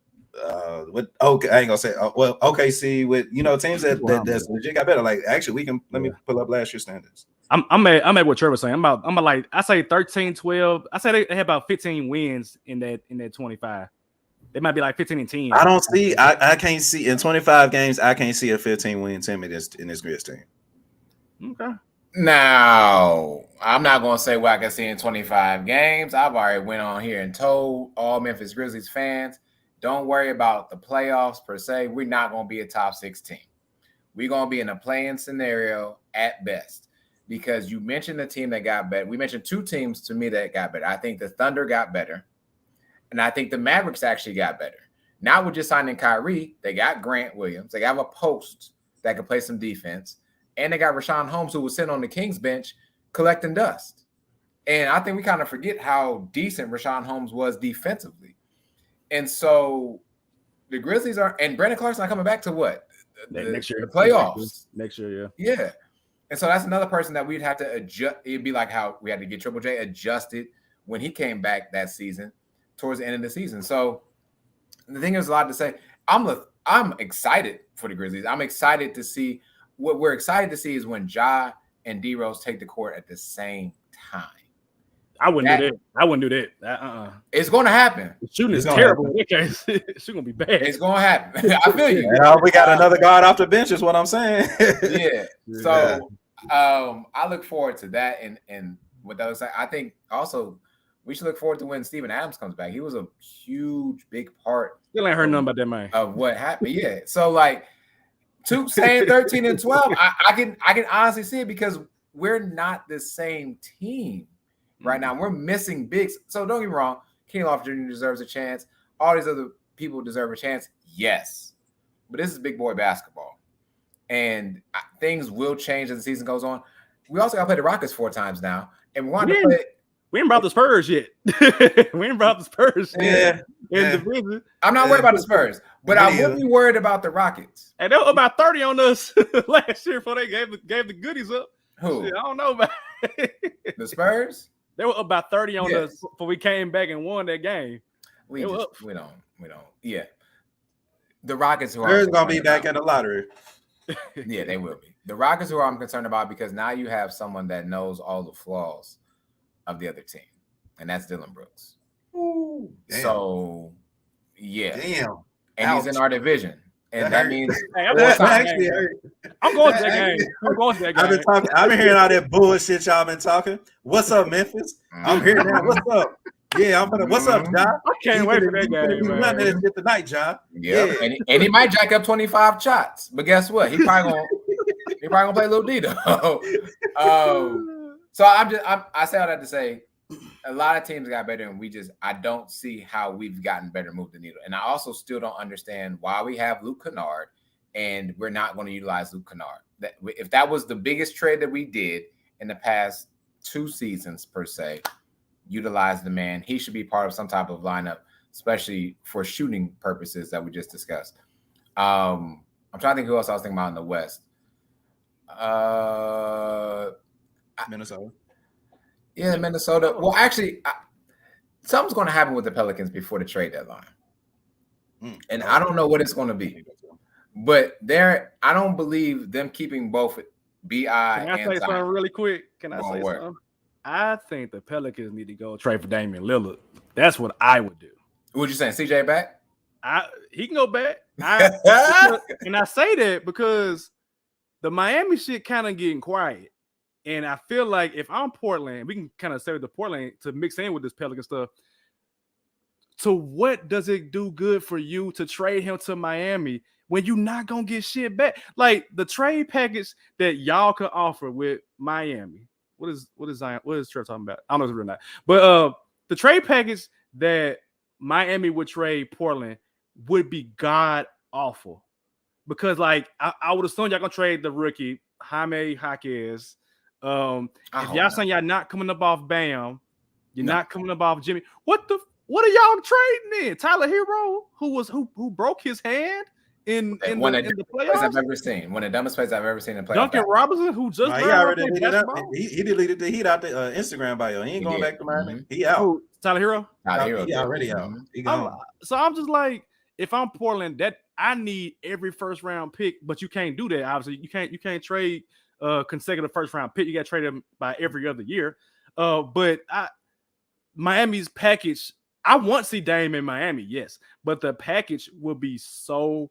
with teams that's legit got better. Like actually, let me pull up last year's standards. I'm at what Trevor's saying. I'm like I say 13, 12. I say they have about 15 wins in that 25. They might be like 15 and 10. I don't see. I can't see in 25 games. I can't see a 15-win team in this Grizz team. Okay. Now I'm not gonna say what I can see in 25 games. I've already went on here and told all Memphis Grizzlies fans, don't worry about the playoffs per se. We're not gonna be a top 6 team. We're gonna be in a play-in scenario at best. Because you mentioned the team that got better. We mentioned 2 teams to me that got better. I think the Thunder got better. And I think the Mavericks actually got better. Now we're just signing Kyrie. They got Grant Williams. They got a post that can play some defense. And they got Rashawn Holmes, who was sitting on the Kings bench collecting dust. And I think we kind of forget how decent Rashawn Holmes was defensively. And so the Grizzlies are – and Brandon Clark's not coming back to what? Next year. The playoffs. Next year, yeah. Yeah. And so that's another person that we'd have to adjust. It'd be like how we had to get Triple J adjusted when he came back that season. Towards the end of the season. So the thing is a lot to say. I'm excited for the Grizzlies. I'm excited to see what we're excited to see is when Ja and D Rose take the court at the same time. I wouldn't do that. I wouldn't do that. It's going to happen. The shooting is terrible. It's going to be bad. It's going to happen. I feel you. We got another guard off the bench is what I'm saying. Yeah. So I look forward to that. And with those, I think also we should look forward to when Steven Adams comes back. He was a huge, big part. Still ain't heard nothing about that man. Of what happened. Yeah. So like saying 13 and 12, I can honestly see it because we're not the same team right now. We're missing bigs. So don't get me wrong. Kenny Lofton Jr. deserves a chance. All these other people deserve a chance. Yes. But this is big boy basketball. And things will change as the season goes on. We also got to play the Rockets 4 times now. And we want to play. We ain't brought the Spurs yet. We ain't brought the Spurs yet. in division. I'm not worried about the Spurs, but I would be worried about the Rockets. And they were about 30 on us last year before they gave the goodies up. Who? Shit, I don't know about the Spurs. They were about 30 on us before we came back and won that game. We don't. Yeah, the Rockets who are gonna be back in the lottery. Yeah, they will be. The Rockets who I'm concerned about because now you have someone that knows all the flaws of the other team, and that's Dylan Brooks. Ooh, damn. So, yeah. Damn. And he's in our division. And that means I'm going to that game. I'm going to that game. I've been hearing all that bullshit y'all been talking. What's up, Memphis? I'm here now. What's up? Yeah, what's up, Ja? I can't wait for that game. Running this shit tonight, Ja. Yeah. And he might jack up 25 shots. But guess what? He probably gonna play Lil D though. So I say all that to say a lot of teams got better, and I don't see how we've gotten better, moved the needle. And I also still don't understand why we have Luke Kennard and we're not going to utilize Luke Kennard. If that was the biggest trade that we did in the past 2 seasons per se, utilize the man. He should be part of some type of lineup, especially for shooting purposes that we just discussed. I'm trying to think who else I was thinking about in the West. Minnesota. Yeah, Minnesota. Well, actually, something's going to happen with the Pelicans before the trade deadline. And I don't know what it's going to be. But I don't believe them keeping both B.I. and Can I say something really quick? Can I say something? I think the Pelicans need to go trade for Damian Lillard. That's what I would do. What you saying? CJ back? He can go back. And I say that because the Miami shit kind of getting quiet. And I feel like if I'm Portland, we can kind of say the Portland to mix in with this Pelican stuff. So what does it do good for you to trade him to Miami when you're not going to get shit back? Like the trade package that y'all could offer with Miami. What is Zion? What is Trevor talking about? I don't know if it's real or not. But the trade package that Miami would trade Portland would be god awful. Because like I would assume y'all gonna trade the rookie Jaime Jaquez. If y'all saying y'all not coming up off Bam, you're not coming up off Jimmy. What are y'all trading in? Tyler Hero, who broke his hand in the playoffs? I've ever seen. One of the dumbest plays I've ever seen in playoffs. Duncan Robinson, who just he already deleted up. He deleted the Heat out the Instagram bio. He ain't going back to Miami. He out. Who, Tyler Hero? He already out. He gone. So I'm just like, if I'm Portland, that I need every first round pick, but you can't do that. Obviously, you can't trade consecutive first round pick. You got to trade them by every other year. But Miami's package, I want to see Dame in Miami, yes, but the package will be so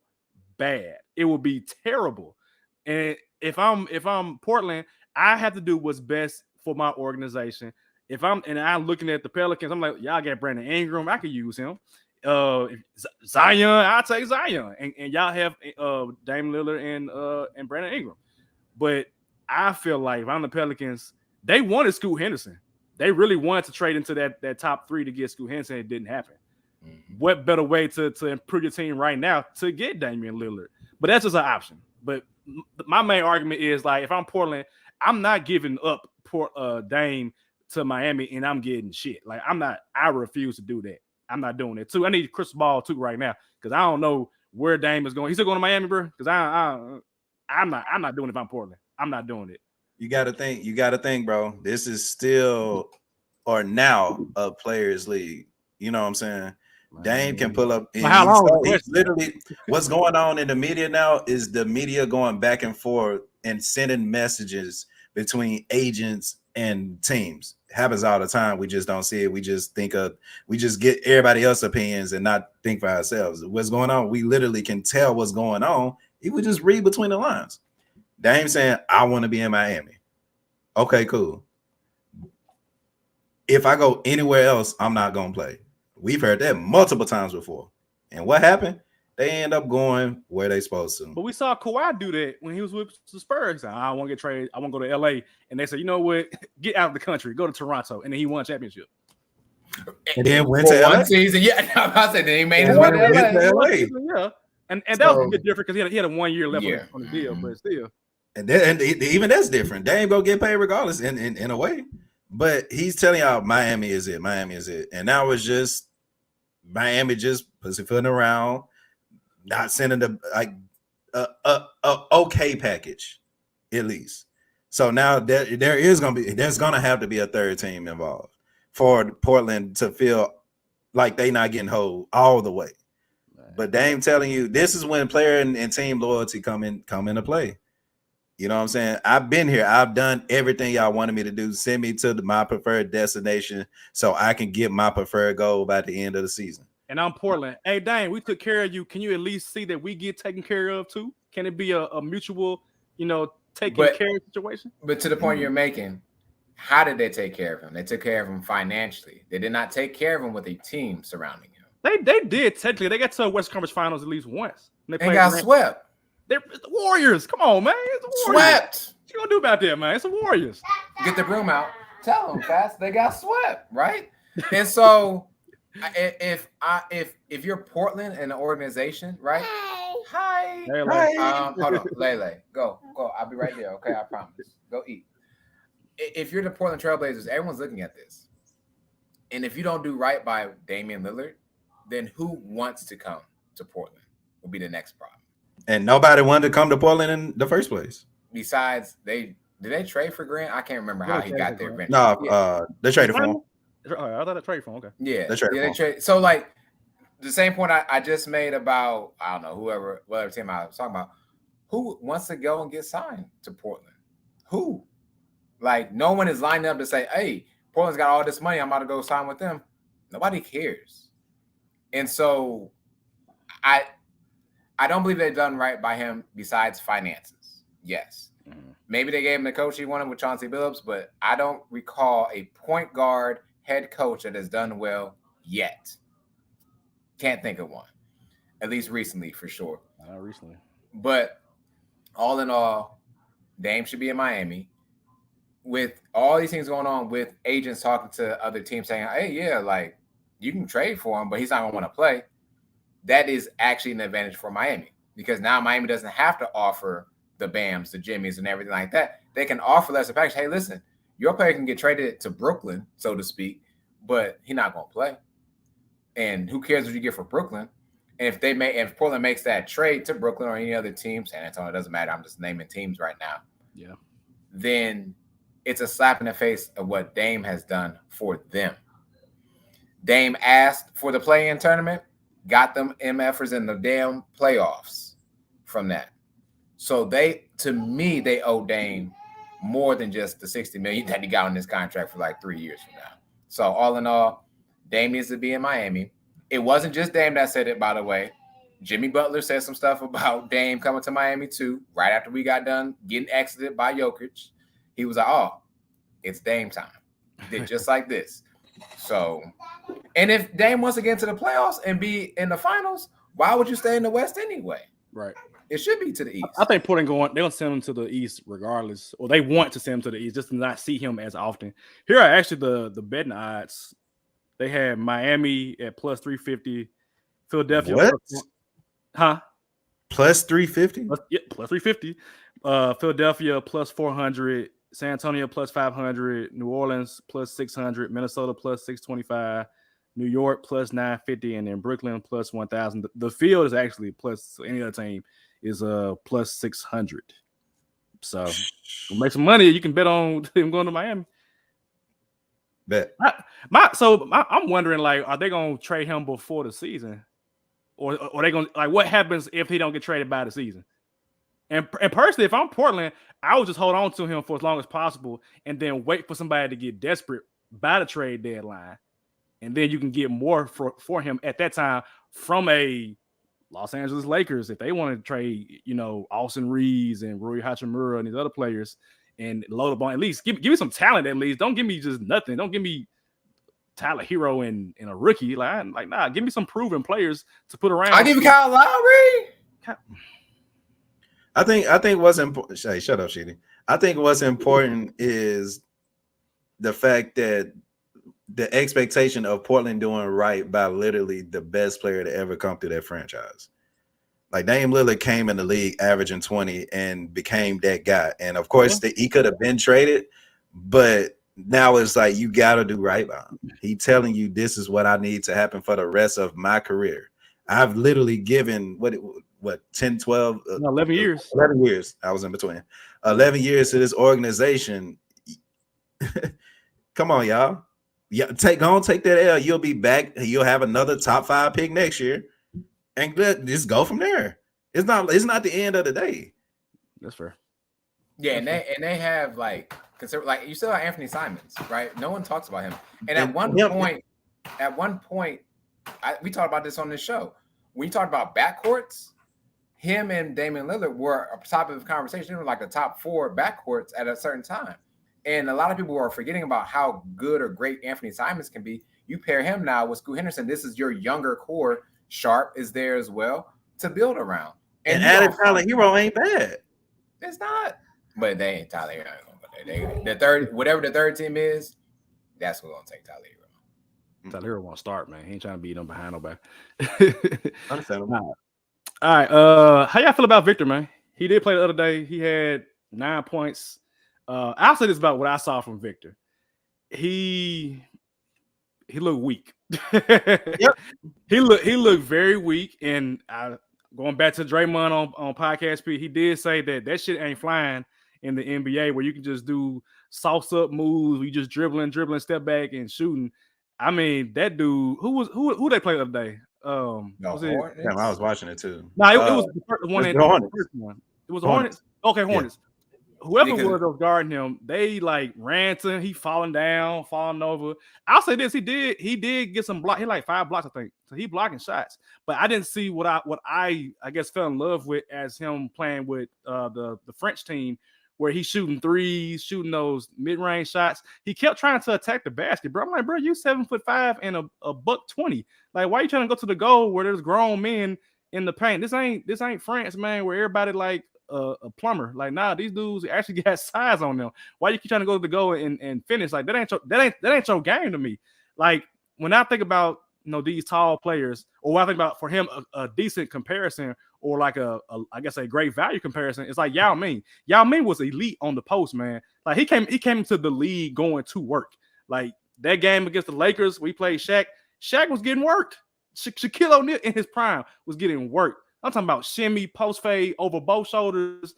bad. It will be terrible. And if I'm Portland, I have to do what's best for my organization. I'm looking at the Pelicans, I'm like, y'all got Brandon Ingram, I could use him. Zion, I'll take Zion, and y'all have Dame Lillard and Brandon Ingram. But I feel like if I'm the Pelicans, they wanted Scoot Henderson. They really wanted to trade into that top 3 to get Scoot Henderson. It didn't happen. Mm-hmm. What better way to improve your team right now to get Damian Lillard? But that's just an option. But my main argument is like, if I'm Portland, I'm not giving up Dame to Miami and I'm getting shit. Like I refuse to do that. I'm not doing it too. I need crystal ball too right now because I don't know where Dame is going. He's still going to Miami, bro. Because I'm not doing it if I'm Portland. I'm not doing it. You got to think, bro. This is still or now a players' league. You know what I'm saying? Dame can pull up. How long? Literally, what's going on in the media now is the media going back and forth and sending messages between agents and teams. It happens all the time. We just don't see it. We just get everybody else's opinions and not think for ourselves. What's going on? We literally can tell what's going on. He would just read between the lines. Dame saying, I want to be in Miami. Okay, cool. If I go anywhere else, I'm not going to play. We've heard that multiple times before. And what happened? They end up going where they supposed to. But we saw Kawhi do that when he was with the Spurs. I want to get traded. I want to go to LA. And they said, you know what? Get out of the country. Go to Toronto. And then he won a championship. And then went to one LA. Season. Yeah, I said they made his way to LA. Yeah. And that was a bit different because he had a 1 year left on the deal, but still. And even that's different. They ain't gonna get paid regardless in a way. But he's telling y'all Miami is it. And now it's just Miami just pussyfooting around, not sending the okay package, at least. So now there's gonna have to be a third team involved for Portland to feel like they not getting hold all the way. But Dame telling you, this is when player and team loyalty come into play. You know what I'm saying? I've been here. I've done everything y'all wanted me to do. Send me to my preferred destination so I can get my preferred goal by the end of the season. And I'm Portland. Hey, Dame, we took care of you. Can you at least see that we get taken care of too? Can it be a mutual, taking care of situation? But to the point you're making, how did they take care of him? They took care of him financially. They did not take care of him with a team surrounding him. They did technically. They got to the West Conference Finals at least once. They got swept. They're the Warriors. Come on, man. It's the Warriors. Swept. What you gonna do about that, man? It's the Warriors. Get the broom out. Tell them fast. They got swept, right? And so, if you're Portland and the organization, right? Hi. Hold on, Lele. Go. I'll be right there. Okay, I promise. Go eat. If you're the Portland Trailblazers, everyone's looking at this, and if you don't do right by Damian Lillard, then who wants to come to Portland will be the next problem. And nobody wanted to come to Portland in the first place. Besides, did they trade for Grant? I can't remember how he got there. No, they traded for him. I thought they traded for him. Okay. Yeah, they traded. So like the same point I just made about, I don't know, whatever team I was talking about, who wants to go and get signed to Portland? Who? Like, no one is lined up to say, hey, Portland's got all this money, I'm about to go sign with them. Nobody cares. And so I don't believe they've done right by him besides finances. Yes. Mm-hmm. Maybe they gave him the coach he wanted with Chauncey Billups, but I don't recall a point guard head coach that has done well yet. Can't think of one. At least recently, for sure. Not recently. But all in all, Dame should be in Miami. With all these things going on, with agents talking to other teams saying, hey, yeah, like, you can trade for him, but he's not going to want to play. That is actually an advantage for Miami, because now Miami doesn't have to offer the Bams, the Jimmys, and everything like that. They can offer less package. Hey, listen, your player can get traded to Brooklyn, so to speak, but he's not going to play. And who cares what you get for Brooklyn? And if Portland makes that trade to Brooklyn or any other team, San Antonio, doesn't matter. I'm just naming teams right now. Yeah. Then it's a slap in the face of what Dame has done for them. Dame asked for the play-in tournament, got them MFers in the damn playoffs from that. So to me, they owe Dame more than just the $60 million that he got on this contract for like 3 years from now. So all in all, Dame needs to be in Miami. It wasn't just Dame that said it, by the way. Jimmy Butler said some stuff about Dame coming to Miami too, right after we got done getting exited by Jokic. He was like, oh, it's Dame time. He did just like this. So, and if Dame wants to get into the playoffs and be in the finals, why would you stay in the West anyway? Right. It should be to the East. I think Portland they're going to send him to the East regardless, or they want to send him to the East just to not see him as often. Here are actually the betting odds. They had Miami at plus 350, Philadelphia. What? Plus 350? Plus 350. Philadelphia plus 400, San Antonio plus 500, New Orleans plus 600, Minnesota plus 625, New York plus 950, and then Brooklyn plus 1,000. The field is actually plus any other team is plus 600. So we'll make some money. You can bet on him going to Miami. Bet. I'm wondering, like, are they gonna trade him before the season, or are they gonna, like, what happens if he don't get traded by the season? And personally, if I'm Portland, I would just hold on to him for as long as possible, and then wait for somebody to get desperate by the trade deadline, and then you can get more for him at that time from a Los Angeles Lakers if they want to trade, Austin Reeves and Rui Hachimura and these other players. And load up on at least give me some talent at least. Don't give me just nothing. Don't give me Tyler Hero and a rookie. Nah, give me some proven players to put around. I give you Kyle Lowry. I think what's important. Hey, shut up, Sheedy. I think what's important is the fact that the expectation of Portland doing right by literally the best player to ever come through that franchise. Like, Dame Lillard came in the league averaging 20 and became that guy. And of course, he could have been traded, but now it's like you gotta do right by him. He telling you this is what I need to happen for the rest of my career. I've literally given what 10, 12, 11 years. 11 years. I was in between 11 years to this organization. Come on, y'all. Yeah, take that L. You'll be back. You'll have another top 5 pick next year, and just go from there. It's not the end of the day. That's fair. Yeah, and they have like you still have Anthony Simons, right? No one talks about him. And at one point, we talked about this on this show. When you talk about backcourts, him and Damian Lillard were a topic of conversation. They were like the top 4 backcourts at a certain time. And a lot of people are forgetting about how good or great Anthony Simons can be. You pair him now with Scoot Henderson. This is your younger core. Sharp is there as well to build around. And added Tyler Hero ain't bad. It's not. But they ain't Tyler Hero. The third, whatever the third team is, that's who's going to take Tyler Hero. Tyler Hero won't start, man. He ain't trying to beat them behind nobody. Understandable. All right. How y'all feel about Victor, man? He did play the other day. He had 9 points. I'll say this about what I saw from Victor. He looked weak. Yep. He looked very weak. And going back to Draymond on Podcast P, he did say that shit ain't flying in the NBA where you can just do sauce up moves, you just dribbling, step back and shooting. I mean, that dude who they played the other day. Was it? Damn, I was watching it too. No, it was the first one. It was the Hornets. Okay, Hornets. Yeah. Whoever was guarding him, they like ran to him. He falling over. I'll say this: he did get some block. He like 5 blocks, I think. So he blocking shots. But I didn't see what I guess fell in love with as him playing with the French team, where he's shooting threes, shooting those mid-range shots. He kept trying to attack the basket, bro. I'm like, bro, you 7'5" and a $120. Like, why are you trying to go to the goal where there's grown men in the paint? This ain't France, man, where everybody like a plumber. Like, nah, these dudes actually got size on them. Why you keep trying to go to the goal and finish? Like, that ain't your game to me. Like, when I think about these tall players, or when I think about for him a decent comparison, or like I guess a great value comparison, it's like Yao Ming. Yao Ming was elite on the post, man. Like he came to the league going to work. Like that game against the Lakers, we played Shaq. Shaq was getting worked. Shaquille O'Neal in his prime was getting worked. I'm talking about shimmy, post fade over both shoulders,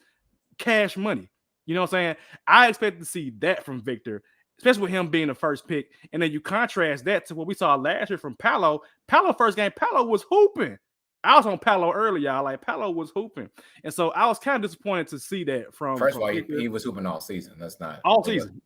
cash money. You know what I'm saying? I expect to see that from Victor, especially with him being the first pick. And then you contrast that to what we saw last year from Paolo. Paolo first game, Paolo was hooping. I was on Paolo early, y'all. Like Paolo was hooping. And so I was kind of disappointed to see that from First of all, he was hooping all season. That's not all season.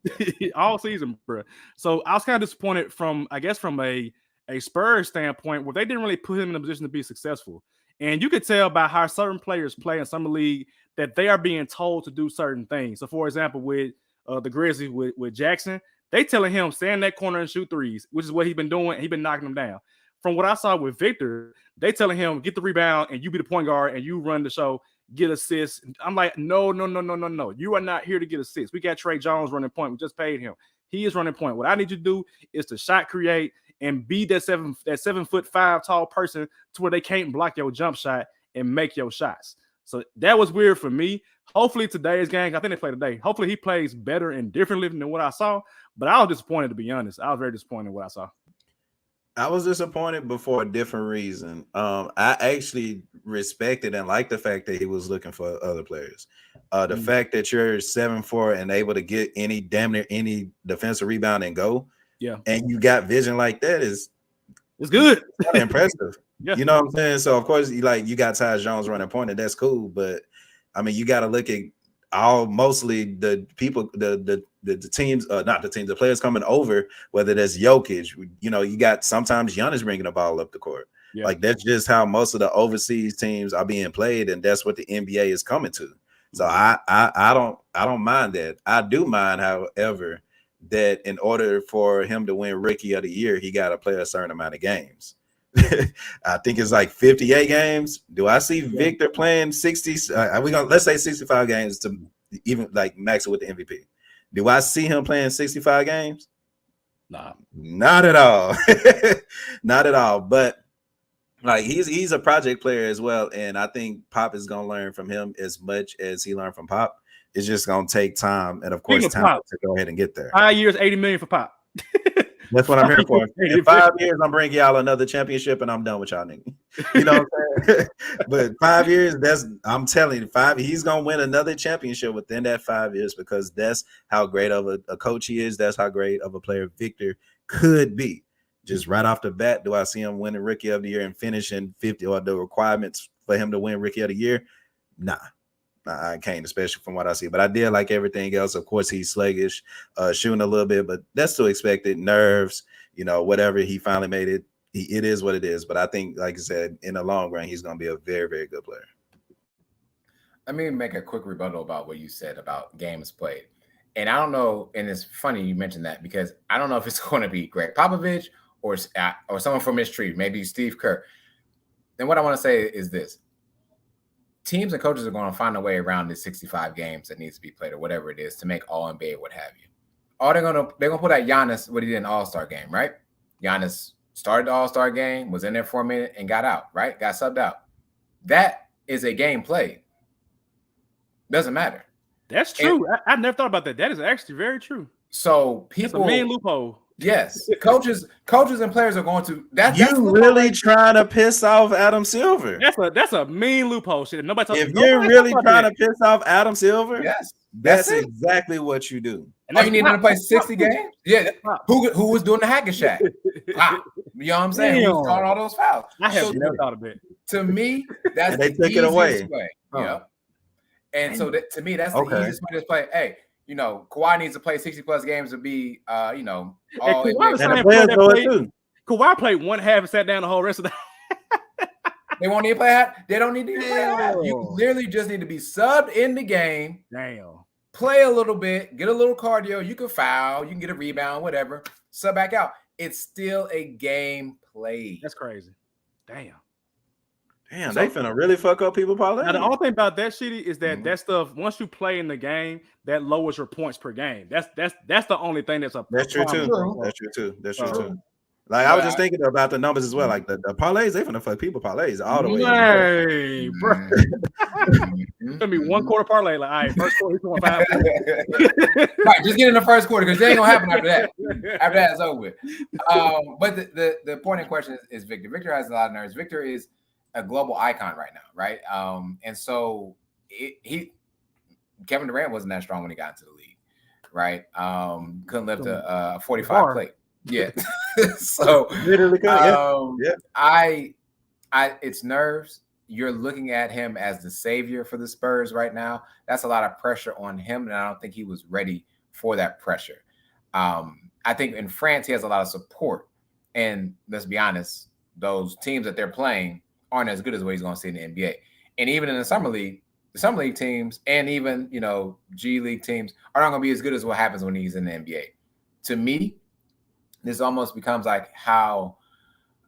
All season, bro. So I was kind of disappointed from a Spurs standpoint where they didn't really put him in a position to be successful. And you could tell by how certain players play in summer league that they are being told to do certain things. So, for example, with the Grizzlies with Jackson, they telling him stay in that corner and shoot threes, which is what he's been doing. He's been knocking them down. From what I saw with Victor, they telling him get the rebound and you be the point guard and you run the show, get assists. I'm like, no. You are not here to get assists. We got Trey Jones running point. We just paid him. He is running point. What I need you to do is to shot create and be that 7'5" tall person to where they can't block your jump shot and make your shots. So that was weird for me. Hopefully today's game, I think they play today. Hopefully he plays better and differently than what I saw. But I was disappointed, to be honest. I was very disappointed in what I saw. I was disappointed, but for a different reason. I actually respected and liked the fact that he was looking for other players. The fact that you're 7'4" and able to get damn near any defensive rebound and go. Yeah. And you got vision like that it's good. Impressive. Yeah. You know what I'm saying? So of course, you got Tyus Jones running point, and that's cool. But I mean, you got to look at mostly the people, the teams, not the teams, the players coming over, whether that's Jokic, you got sometimes Giannis bringing the ball up the court. Yeah. Like that's just how most of the overseas teams are being played, and that's what the NBA is coming to. So I don't mind that. I do mind, however, that in order for him to win Rookie of the Year, he got to play a certain amount of games. I think it's like 58 games. Do I see Victor playing 60? Let's say 65 games to even like max it with the MVP. Do I see him playing 65 games? Nah, not at all. Not at all. But like he's a project player as well, and I think Pop is gonna learn from him as much as he learned from Pop. It's just gonna take time, and of course, Speaking of talent Pop, to go ahead and get there. 5 years, $80 million for Pop. That's what I'm here for. In 5 years, I'm bringing y'all another championship, and I'm done with y'all niggas. You know what I'm saying? But 5 years, I'm telling you, he's gonna win another championship within that 5 years because that's how great of a coach he is. That's how great of a player Victor could be. Just right off the bat, do I see him winning Rookie of the Year and finishing 50 or the requirements for him to win Rookie of the Year? Nah, I can't, especially from what I see. But I did like everything else. Of course, he's sluggish, shooting a little bit, but that's still expected. Nerves, whatever. He finally made it. It is what it is. But I think, like I said, in the long run, he's going to be a very, very good player. Let me make a quick rebuttal about what you said about games played. And I don't know, and it's funny you mentioned that because I don't know if it's going to be Greg Popovich or someone from his tree, maybe Steve Kerr. And what I want to say is this. Teams and coaches are going to find a way around the 65 games that needs to be played or whatever it is to make all NBA, what have you. They're gonna put out Giannis what he did in the All-Star game, right? Giannis started the All-Star game, was in there for a minute and got out, right? Got subbed out. That is a game played. Doesn't matter. That's true. I never thought about that. That is actually very true. So people, that's a main loophole. Yes, coaches and players are going to. That's really trying to piss off Adam Silver. That's a mean loophole. Shit. If you're really trying to piss off Adam Silver, yes, that's exactly what you do. And you need him to play 60 games. Yeah, who was doing the hack and shack? You know what I'm saying? Who's calling all those fouls? I have never thought of it. To me, that's they took it away. Way, and so to me, that's the easiest way to play. Hey. Kawhi needs to play 60+ games to be, all Kawhi played one half and sat down the whole rest of the. They won't need to play half. They don't need to play half. You literally just need to be subbed in the game. Damn. Play a little bit, get a little cardio. You can foul, you can get a rebound, whatever. Sub back out. It's still a game played. That's crazy. Damn. Damn, they finna really fuck up people parlay. Now, the only thing about that, Shitty, is that that stuff, once you play in the game, that lowers your points per game. That's the only thing that's That's true too. That's true too. Like I was just thinking about the numbers as well. Like the parlays, they finna fuck people parlays all the way. Hey, bro. It's gonna be one quarter parlay. Like, all right, first quarter, he's going 5. Right, just get in the first quarter because it ain't gonna happen after that. After that, it's over with. But the point in question is Victor. Victor has a lot of nerves. Victor is a global icon right now, right? And so Kevin Durant wasn't that strong when he got into the league, right? Couldn't lift a 45 plate. Yeah. So literally it's nerves. You're looking at him as the savior for the Spurs right now. That's a lot of pressure on him, and I don't think he was ready for that pressure. I think in France he has a lot of support, and let's be honest, those teams that they're playing aren't as good as what he's going to see in the NBA. And even in the summer league teams and even, G League teams are not going to be as good as what happens when he's in the NBA. To me, this almost becomes like how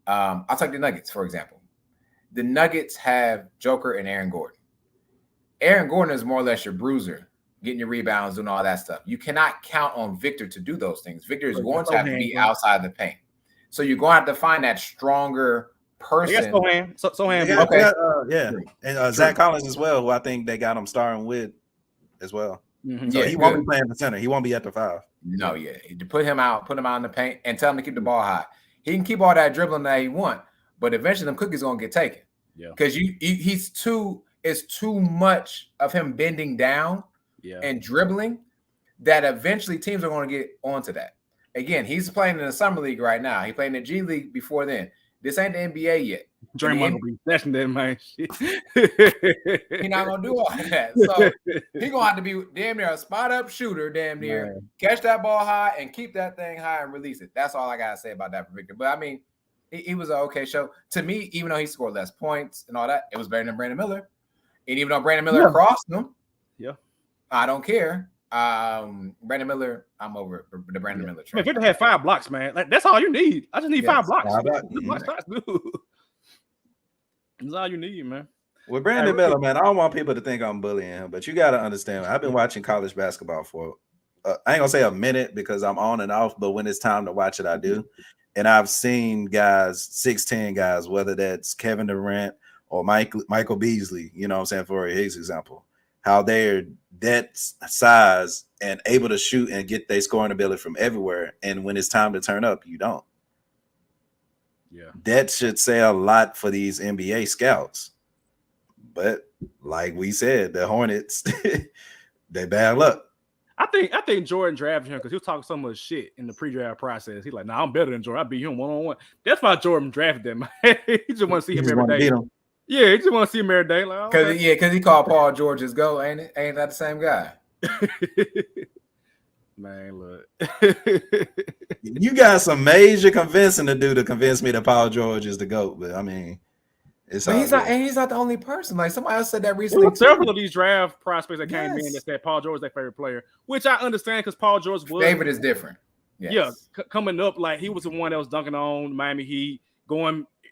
I'll take the Nuggets, for example. The Nuggets have Joker and Aaron Gordon. Aaron Gordon is more or less your bruiser, getting your rebounds, doing all that stuff. You cannot count on Victor to do those things. Victor is going to have to be outside the paint. So you're going to have to find that stronger person. Sohan. Okay. And Zach Collins as well, who I think they got him starting with as well. Mm-hmm. So he won't be playing the center. He won't be at the 5. No, to put him out in the paint and tell him to keep the ball high. He can keep all that dribbling that he want, but eventually them cookies gonna get taken. Yeah, because it's too much of him bending down and dribbling that eventually teams are going to get onto that. Again, he's playing in the summer league right now. He played in the G League before then. This ain't the NBA yet. Draymond will be snatching that man. He's not gonna do all that. So he's gonna have to be damn near a spot up shooter, damn near catch that ball high and keep that thing high and release it. That's all I gotta say about that for Victor. But I mean, he was an okay show. To me, even though he scored less points and all that, it was better than Brandon Miller. And even though Brandon Miller crossed him, I don't care. Brandon Miller, I'm over the Brandon Miller trade. Victor had 5 blocks, man. Like, that's all you need. I just need 5 blocks. That's all you need, man. With Brandon Miller, man, I don't want people to think I'm bullying him, but you got to understand, I've been watching college basketball for, I ain't going to say a minute because I'm on and off, but when it's time to watch it, I do. And I've seen guys, 6'10 guys, whether that's Kevin Durant or Michael Beasley, you know what I'm saying, for his example. how they're that size and able to shoot and get their scoring ability from everywhere. And when it's time to turn up, you don't. Yeah. That should say a lot for these NBA scouts. But like we said, the Hornets, they bad luck. I think Jordan drafted him because he was talking so much shit in the pre-draft process. He's like, "Nah, I'm better than Jordan. I beat him one-on-one." That's why Jordan drafted him. He just want to see him every day. Yeah, he just want to see him every day. Like, because he called Paul George his GOAT, ain't it? Ain't that the same guy? Man, look. You got some major convincing to do to convince me that Paul George is the GOAT, but I mean, he's not the only person. Like somebody else said that recently. There were several of these draft prospects that came in that said Paul George is their favorite player, which I understand because Paul George was favorite is different. Yes. Yeah, coming up, like he was the one that was dunking on Miami Heat.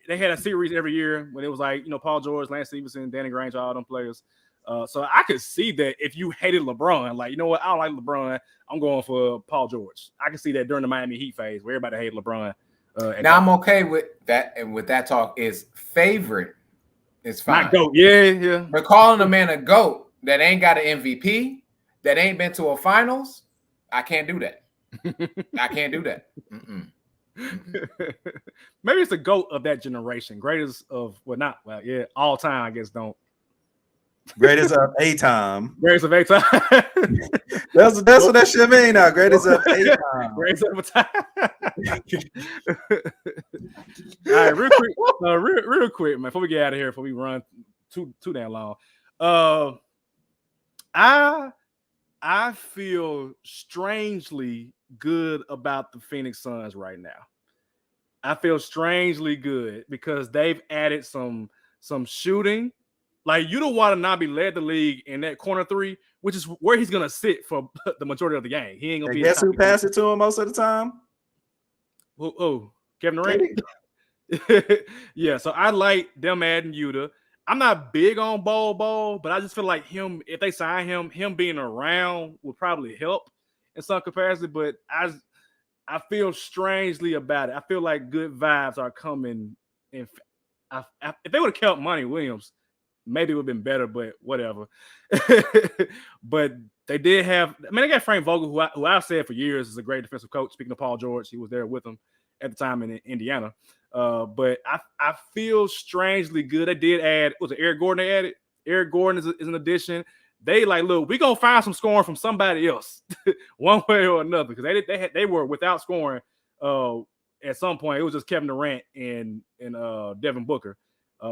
They had a series every year when it was like, Paul George, Lance Stevenson, Danny Granger, all them players. So I could see that if you hated LeBron, like, you know what, I don't like LeBron, I'm going for Paul George. I can see that during the Miami Heat phase where everybody hated LeBron. Now I'm okay with that, and with that talk is favorite is fine. Not GOAT, yeah. But calling a man a GOAT that ain't got an MVP, that ain't been to a finals, I can't do that. I can't do that. Maybe it's the GOAT of that generation. Greatest of all time, I guess don't. Greatest of a time. Greatest of a time. That's what that shit mean now. Greatest of a time. Greatest of a time. All right, real quick, man. Before we get out of here, before we run too damn long, I feel strangely good about the Phoenix Suns right now. I feel strangely good because they've added some shooting. Like Yuta Watanabe led the league in that corner three, which is where he's gonna sit for the majority of the game. He ain't gonna be. Guess who passed it to him most of the time? Kevin Durant. Yeah, so I like them adding Yuta. I'm not big on Bol, but I just feel like if they sign him being around will probably help in some capacity. But I feel strangely about it. I feel like good vibes are coming. If they would have kept Monty Williams, maybe it would have been better, but whatever. But they did have, they got Frank Vogel, who I've said for years is a great defensive coach. Speaking of Paul George, he was there with him at the time in Indiana. But I feel strangely good. They did add, was it Eric Gordon they added? Eric Gordon is an addition. They like, look, we're going to find some scoring from somebody else one way or another because they were without scoring at some point. It was just Kevin Durant and Devin Booker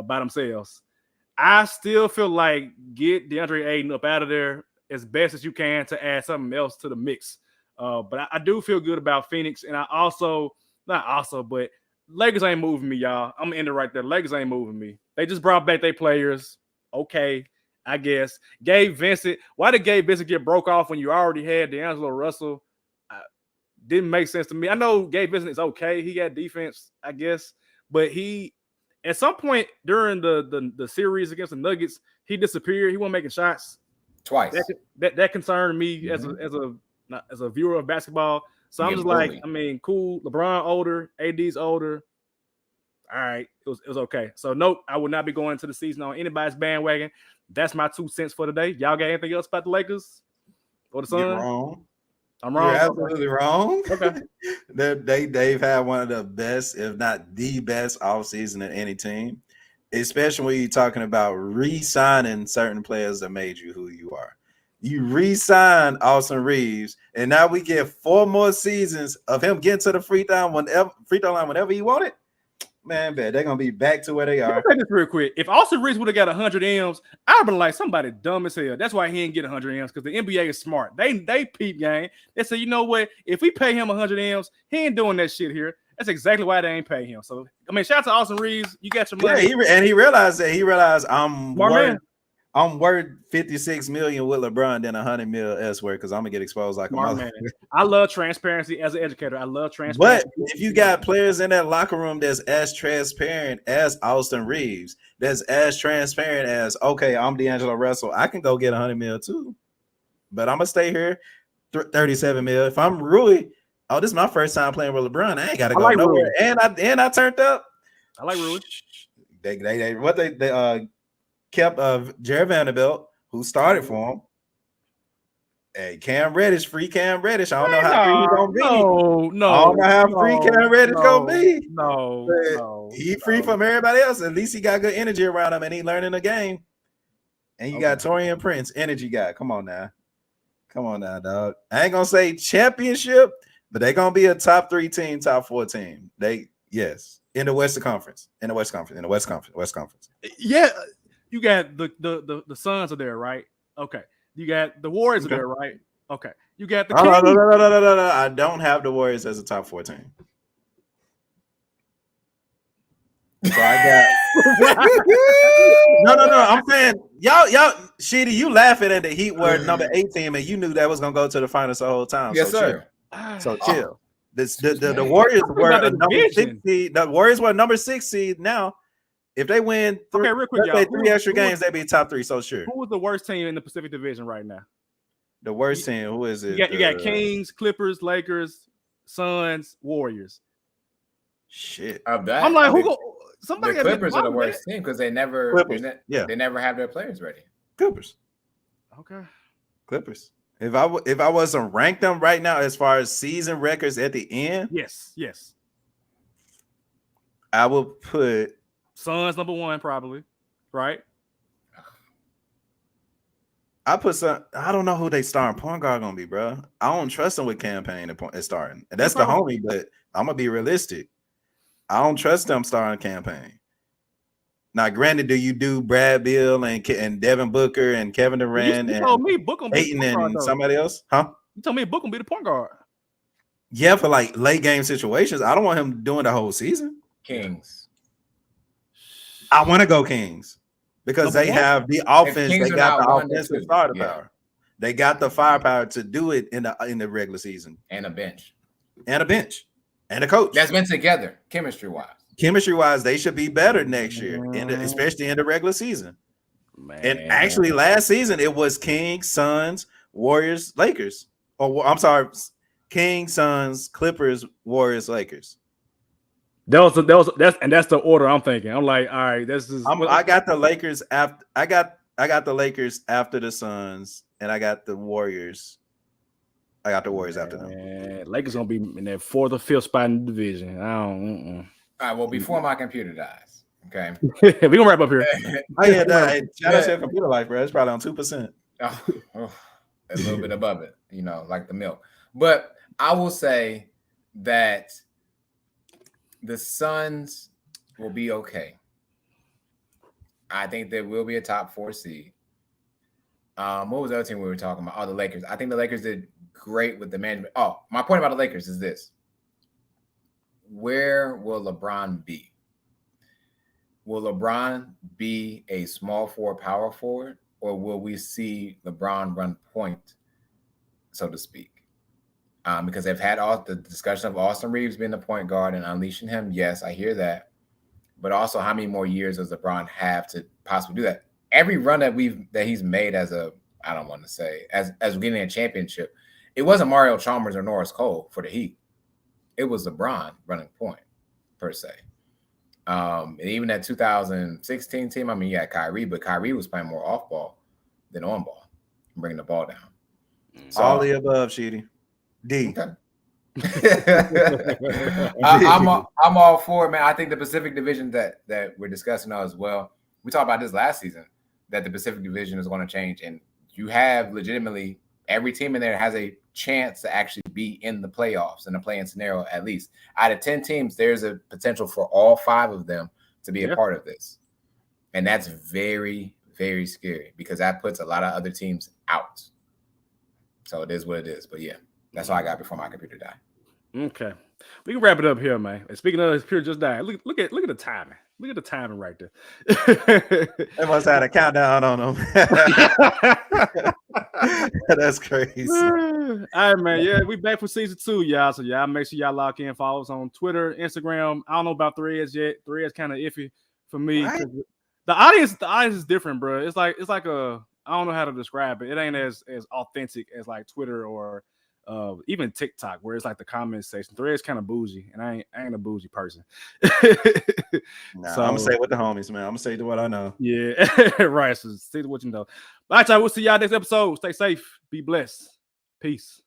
by themselves. I still feel like get DeAndre Ayton up out of there as best as you can to add something else to the mix. But I do feel good about Phoenix. And but Lakers ain't moving me, y'all. I'm going to end it right there. Lakers ain't moving me. They just brought back their players. Okay, I guess. Gabe Vincent. Why did Gabe Vincent get broke off when you already had D'Angelo Russell? Didn't make sense to me. I know Gabe Vincent is okay. He got defense, I guess. But at some point during the series against the Nuggets, he disappeared. He wasn't making shots twice. That concerned me as a viewer of basketball. So I'm just like, cool. LeBron older, AD's older. All right, it was okay. So nope, I would not be going into the season on anybody's bandwagon. That's my 2 cents for today. Y'all got anything else about the Lakers or the Suns? You're wrong. I'm wrong. You're absolutely wrong. Okay. They've had one of the best, if not the best, offseason in any team, especially when you're talking about re-signing certain players that made you who you are. You re-signed Austin Reeves, and now we get 4 more seasons of him getting to the free throw line whenever he wanted. Man, they're gonna be back to where they are. Let me say this real quick. If Austin Reeves would have got 100 M's, I'd have been like somebody dumb as hell. That's why he didn't get 100 M's because the NBA is smart. They peep game. They say, you know what? If we pay him 100 M's, he ain't doing that shit here. That's exactly why they ain't pay him. So shout out to Austin Reeves. You got your money. Yeah, he realized I'm worth 56 million with LeBron than 100 mil elsewhere because I'm gonna get exposed like a mother. I love transparency as an educator. I love transparency. But if you got players in that locker room that's as transparent as Austin Reeves, that's as transparent as, okay, I'm D'Angelo Russell, I can go get 100 mil too. But I'm gonna stay here 37 mil. If I'm Rui, this is my first time playing with LeBron. I ain't gotta go nowhere. Rui. And I turned up. I like Rui. They kept Jared Vanderbilt, who started for him. Hey, Cam Reddish, free Cam Reddish. I don't know how free he's gonna be. No. I don't know how free Cam Reddish gonna be. No. He free from everybody else. At least he got good energy around him, and he learning the game. And you got Torian Prince, energy guy. Come on now, dog. I ain't gonna say championship, but they gonna be a top 3 team, top 4 team. In the Western Conference, West Conference. Yeah, you got the Suns are there, right? Okay. You got the Warriors are there, right? Okay. You got the Kings. No. I don't have the Warriors as a top 4 team. So I got no. I'm saying y'all, Sheedy, you laughing at the Heat were number 8 team, and you knew that was gonna go to the finals the whole time. Yes, so sir. Chill. So chill. The Warriors were a number 6 seed. The Warriors were a number 6 seed. Now, if they win real quick, y'all. 3 extra games, they'd be top 3. So sure. Who was the worst team in the Pacific Division right now? The worst team. Who is it? You got Kings, Clippers, Lakers, Suns, Warriors. Shit. I'm like, somebody. The Clippers are the worst team because they never have their players ready. Clippers. Okay. Clippers. If I was to rank them right now as far as season records at the end, yes, I would put Suns number 1 probably, right? I put some. I don't know who they starting point guard gonna be, bro. I don't trust them with campaign at starting. And that's the homie, but I'm gonna be realistic. I don't trust them starting campaign. Now, granted, do you do Brad Beal and Devin Booker and Kevin Durant you told me Book gonna be Ayton and somebody else? Huh? You told me Book gonna be the point guard. Yeah, for like late game situations. I don't want him doing the whole season. Kings. I want to go Kings because they have the offense. They got the offensive starter power. They got the firepower to do it in the regular season. And a bench. And a coach. That's been together, chemistry-wise. Chemistry-wise, they should be better next year, especially in the regular season. Man. And actually, last season, it was Kings, Suns, Warriors, Lakers. I'm sorry, Kings, Suns, Clippers, Warriors, Lakers. That's the order I'm thinking. I'm like, all right, this is. I got the Lakers after. I got the Lakers after the Suns, and I got the Warriors. I got the Warriors after them. Lakers gonna be in that 4th or 5th spot in the division. I don't. All right. Well, before my computer dies, okay. We gonna wrap up here. Oh yeah, shout out to computer life, bro. It's probably on 2%. A little bit above it, like the milk. But I will say that the Suns will be okay. I think there will be a top 4 seed. What was the other team we were talking about? Oh, the Lakers. I think the Lakers did great with the management. Oh, my point about the Lakers is this. Where will LeBron be? Will LeBron be a small forward, power forward, or will we see LeBron run point, so to speak? Because they've had all the discussion of Austin Reeves being the point guard and unleashing him. Yes, I hear that. But also, how many more years does LeBron have to possibly do that? Every run that he's made as getting a championship, it wasn't Mario Chalmers or Norris Cole for the Heat. It was LeBron running point, per se. And even that 2016 team, I mean, you had Kyrie, but Kyrie was playing more off ball than on ball, bringing the ball down. So, all the above, Sheedy. D. Okay. I'm all for it, man. I think the Pacific Division that we're discussing now as well. We talked about this last season, that the Pacific Division is going to change, and you have legitimately every team in there has a chance to actually be in the playoffs, in a play-in scenario at least. Out of 10 teams, there's a potential for all 5 of them to be a part of this, and that's very, very scary because that puts a lot of other teams out. So it is what it is. But yeah, that's all I got before my computer died. Okay, we can wrap it up here, man. And speaking of his computer just died, look at the timing. Look at the timing right there. They must have had a countdown on them. That's crazy. All right, man. Yeah, we back for season 2, y'all. So y'all make sure y'all lock in, follow us on Twitter, Instagram. I don't know about Threads yet. Threads kind of iffy for me. Right? The audience is different, bro. It's like a, I don't know how to describe it. It ain't as authentic as like Twitter or even TikTok, where it's like the comment section. Thread's kind of bougie, and I ain't a bougie person. Nah, So I'm gonna say with the homies, man. I'm gonna say to what I know. yeah, right. So stick to what you know. All right, y'all. We'll see y'all next episode. Stay safe. Be blessed. Peace.